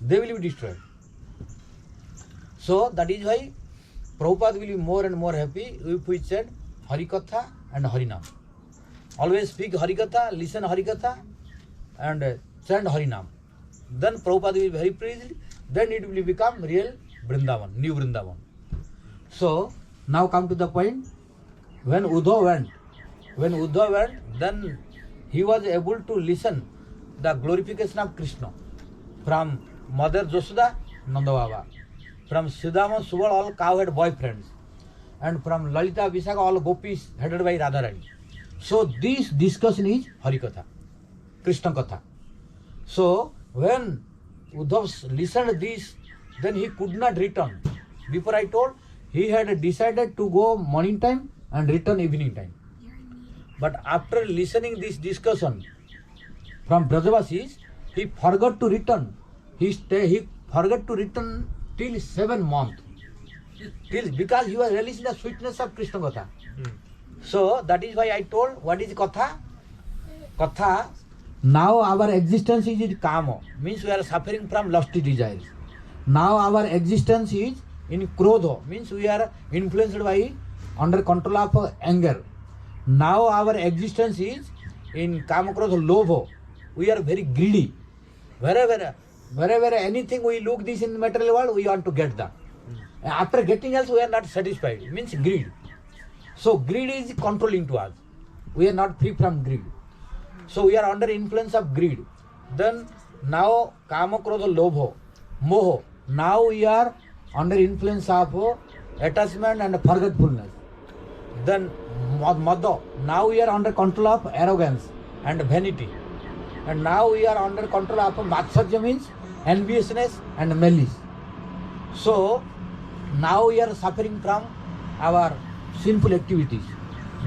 They will be destroyed. So that is why Prabhupada will be more and more happy if we chant Harikatha and Harinam. Always speak Harikatha, listen Harikatha and chant Harinam. then Prabhupada will be very pleased, then it will become real Vrindavan, new Vrindavan. So now come to the point. When Uddhav went, then he was able to listen the glorification of Krishna from Mother Josoda, Nanda Baba, from Sudama, Subal, all cow had boyfriends, and from Lalita, Vishaka, all gopis headed by Radharani. So this discussion is Harikatha, Krishna Katha. So when Uddhav listened this, then he could not return. Before I told, he had decided to go morning time and return evening time. But after listening this discussion from Brajavasis, he forgot to return. He forgot to return till 7 months. Because he was realizing the sweetness of Krishna Katha. So that is why I told, what is Katha? Katha, now our existence is kama, means we are suffering from lusty desires. Now our existence is in krodha, means we are influenced by, under control of anger. Now our existence is in kama krodha lobha. We are very greedy. Wherever anything we look this in the material world, we want to get that. After getting else, we are not satisfied, means greed. So greed is controlling to us. We are not free from greed. So we are under influence of greed. Then now kama krodha lobha, moho. Now we are under influence of attachment and forgetfulness. Then mada. Now we are under control of arrogance and vanity. And now we are under control of matsarya, means enviousness and malice. So now we are suffering from our sinful activities.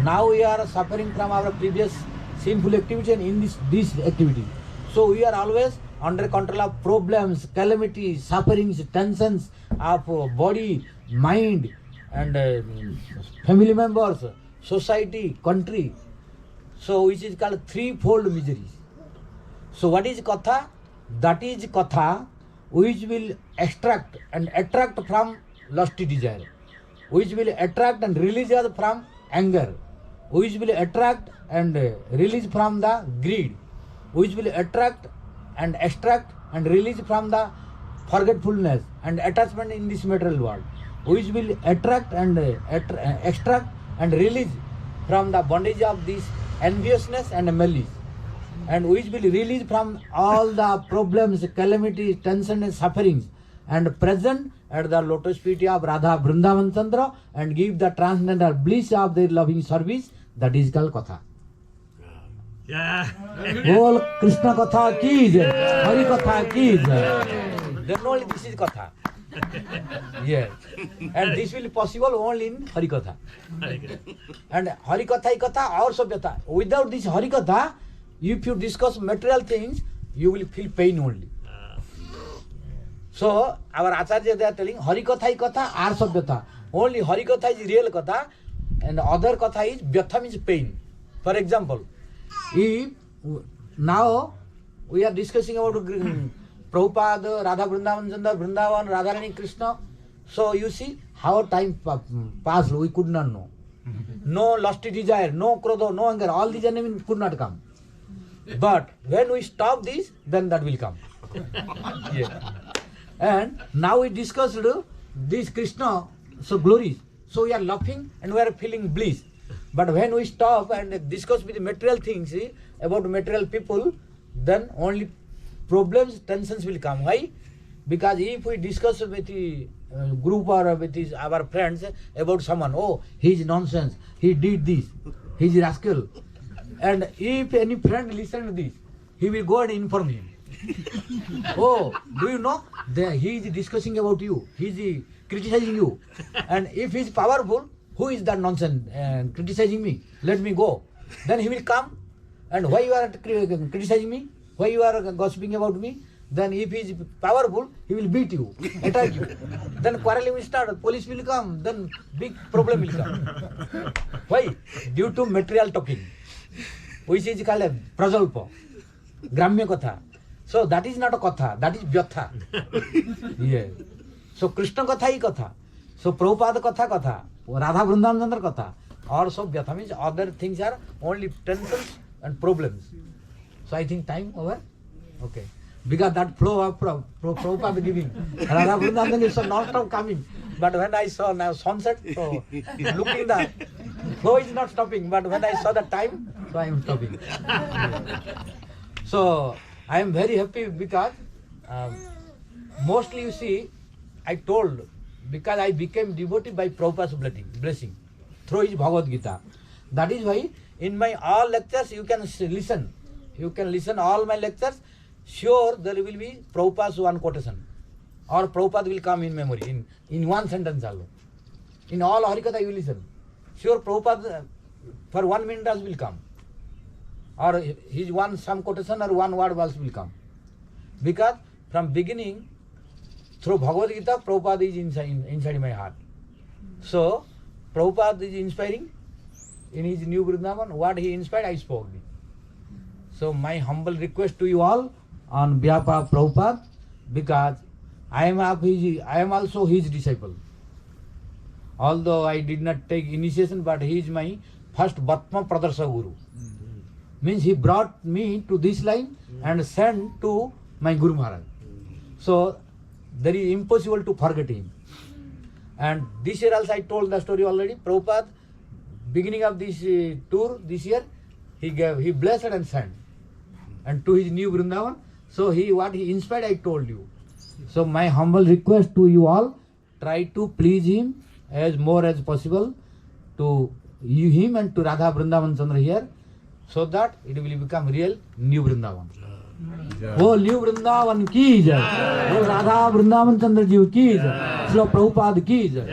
Now we are suffering from our previous sinful activity and in this activity. So we are always under control of problems, calamities, sufferings, tensions of body, mind, and family members, society, country. So which is called threefold miseries. So what is Katha? That is Katha which will extract and attract from lusty desire, which will attract and release us from anger, which will attract and release from the greed, which will attract and extract and release from the forgetfulness and attachment in this material world, which will attract and extract and release from the bondage of this enviousness and malice, and which will release from all the problems, calamities, tension and sufferings, and present at the lotus feet of Radha Vrindavan Chandra and give the transcendental bliss of their loving service. That is called Katha. Yeah. All Krishna Katha ki jai, Hari Katha ki jai. Then only this is Katha. Yes. And this will be possible only in Hari Katha. And Hari Katha is Katha or Sabhyata. Without this Hari Katha, if you discuss material things, you will feel pain only. So our Acharya, they are telling Hari Katha is Katha or Sabhyata. Only Hari Katha is real Katha and other Katha is Vyatha, means pain. For example, if now we are discussing about Prabhupada, Radha Vrindavan Chandra, Vrindavan, Radharani, Krishna. So you see how time passed, we could not know. No lusty desire, no krodha, no anger, all these enemies could not come. But when we stop this, then that will come. Yeah. And now we discussed this Krishna, so glories. So we are laughing and we are feeling bliss. But when we stop and discuss with material things, about material people, then only problems, tensions will come. Why? Because if we discuss with the group or with our friends about someone, oh, he is nonsense, he did this, he is rascal. And if any friend listens to this, he will go and inform him. Oh, do you know? He is discussing about you, he is criticizing you. And if he is powerful, who is that nonsense criticizing me? Let me go. Then he will come. And why you are criticizing me? Why you are gossiping about me? Then if he is powerful, he will beat you, attack you. Then quarreling will start, police will come, then big problem will come. Why? Due to material talking, which is called a prajalpa, gramya katha. So that is not a katha, that is vyatha. Yeah. So Krishna katha is katha. So Prabhupada katha, Radha Vrindavan Chandra katha. Also vyatha means other things are only tensions and problems. So I think time over. Okay. because that flow of Prabhupada giving. Radha Vrindavan is non-stop coming. But when I saw now sunset, so looking the flow is not stopping. But when I saw the time, so I am stopping. So I am very happy because mostly you see, I told because I became devotee by Prabhupada's blessing through his Bhagavad Gita. That is why in my all lectures you can listen. You can listen all my lectures. Sure, there will be Prabhupada's one quotation. Or Prabhupada will come in memory, in one sentence alone. In all Harikatha you listen. Sure, Prabhupada for 1 minute also will come. Or his one some quotation or one word also will come. Because from beginning, through Bhagavad Gita, Prabhupada is inside my heart. So, Prabhupada is inspiring in his new Vrindavan. What he inspired, I spoke. So, my humble request to you all on behalf of Prabhupada, because I am also his disciple. Although I did not take initiation, but he is my first Bhatma Pradarsa Guru. Means he brought me to this line and sent to my Guru Maharaj. So there is impossible to forget him. And this year also I told the story already. Prabhupada, beginning of this tour this year, he blessed and sent, and to his new Vrindavan. So what he inspired, I told you. So my humble request to you all, try to please him as more as possible to him and to Radha Vrindavan Chandra here, so that it will become real new Vrindavan. वो new Vrindavan की जय, वो राधा वृंदावन चंद्र जी की जय, श्री प्रभुपाद की जय.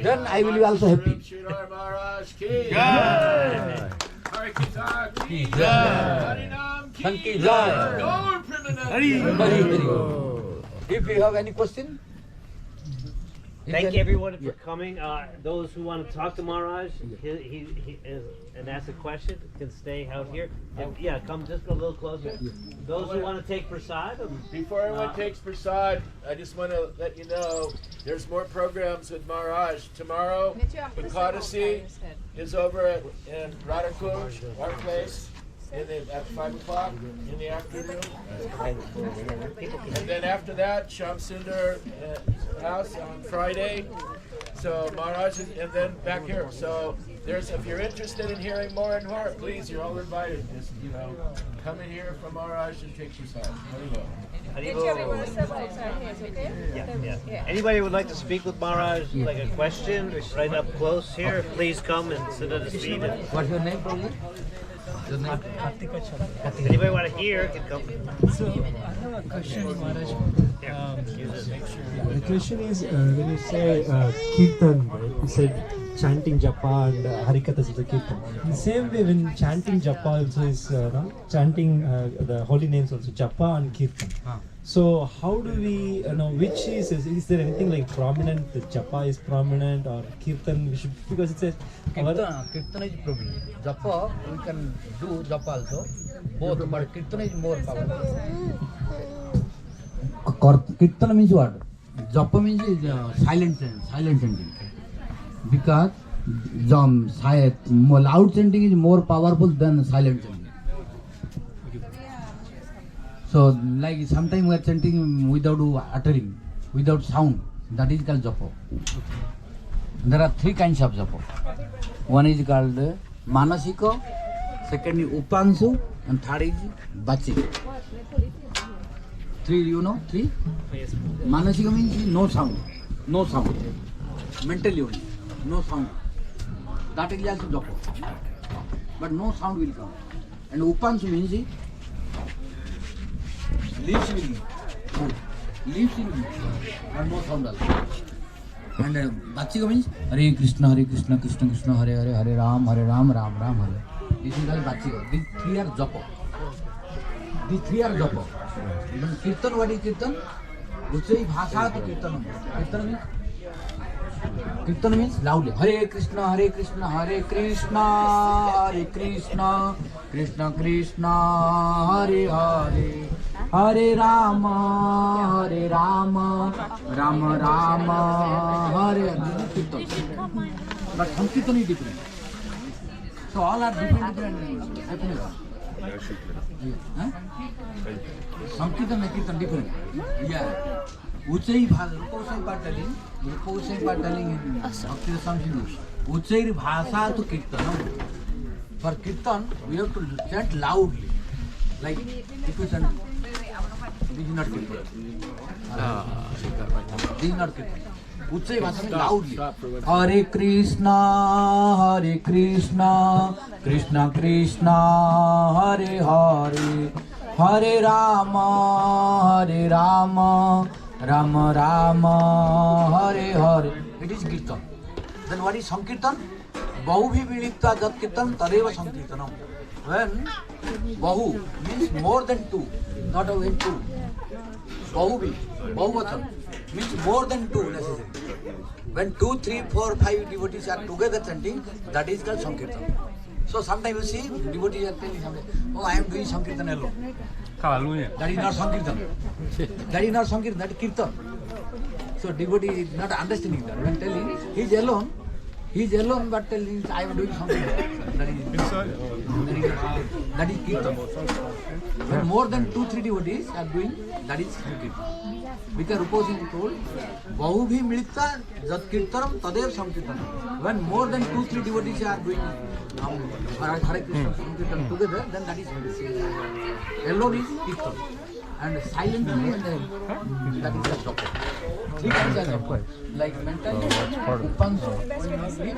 Then I will be also happy. Sridhar Maharaj ki jai. Harikatha ki jai. Harinam ki jai. Gaur Premanandi. If you have any question, Thank you everyone for coming. Those who want to talk to Maharaj he and ask a question can stay out here. Yeah, come just go a little closer. Those who want to take prasad. Before everyone takes prasad, I just want to let you know there's more programs with Maharaj. Tomorrow, Ekadasi is over in Radhakunj, our place, at 5 o'clock in the afternoon. And then after that, Shyam Sundar house on Friday. So Maharaj, and then back here. So if you're interested in hearing more and more, please, you're all invited. Just, come in here from Maharaj and take prasad. Yeah. Anybody would like to speak with Maharaj, like a question, right up close here, please come and sit at his feet. what's your name, probably? Anybody want to hear can come. So I have a question, Maharaj. Use it. The question is when you say Kirtan, right? You said chanting Japa and Harikatha is the Kirtan. In the same way, when chanting Japa also is chanting the holy names also, Japa and Kirtan. So how do we know which is there anything like prominent? The Japa is prominent or Kirtan? We should, because it says Kirtan is prominent. Japa, we can do Japa also, both, but Kirtan is more powerful. Kirtan means what? Japa means silent chanting. Because loud chanting is more powerful than silent chanting. So, like sometimes we are chanting without uttering, without sound. That is called japa. There are 3 kinds of japa. One is called manasika, second is upanshu, and third is bachik. 3, you know? 3? Manasika means no sound. Mentally only, no sound. That is also japa. But no sound will come. And upanshu means leaves will be, and no sound also. And Bachika means Hare Krishna, Krishna Krishna, Hare Hare, Hare Ram, Ram Ram, Hare. This is called Bachika. These 3 are japa. But Kirtan, what is Kirtan? Uchai bhasha to Kirtan. Kirtan means loudly. Hare Krishna, Hare Krishna, Hare Krishna, Krishna Krishna, Hare Hare. Hare Rama, Rama Rama, Hare Hare. Kirtan. But Sankirtan is different. So all are different. Sankirtan and Kirtan different. Yeah. Uchai Bhasa, Rupavasai part telling in Bhakti Samsindus. Uchai Bhasa to Kirtan. For Kirtan, we have to chant loudly. Like, if you chant, this is not Kirtan. This is not Kirtan. Uchai Bhasa means loudly. Hare Krishna, Krishna Krishna, Hare Hare, Hare Rama, Rama Rama, Hare Hare. It is Kirtan. Then what is Sankirtan? Bahubhi Vilipta Jat Kirtan Tadeva Sankirtanam. When Bahu means more than two, not only two. Bahubhi, Bahuvatan means more than two necessary. When 2, 3, 4, 5 devotees are together chanting, that is called Sankirtan. So sometimes you see devotees are telling something, oh, I am doing Sankirtan alone. That is not Sankirtan. That is not Sankirtan, that is Kirtan. So devotee is not understanding that. When telling, he is alone but telling, I am doing Sankirtan. That is Kirtan. When more than 2, 3 devotees are doing, that is Sankirtan. Because Rupavasai told, Bahubhi Milita Jat Kirtanam Tadev Sankirtanam. When more than 2, 3 devotees are doing Hare Krishna Sankirtan together, then that is alone is Kirtan. And silently, that is the doctor. 3 times as like mental, when you sleep,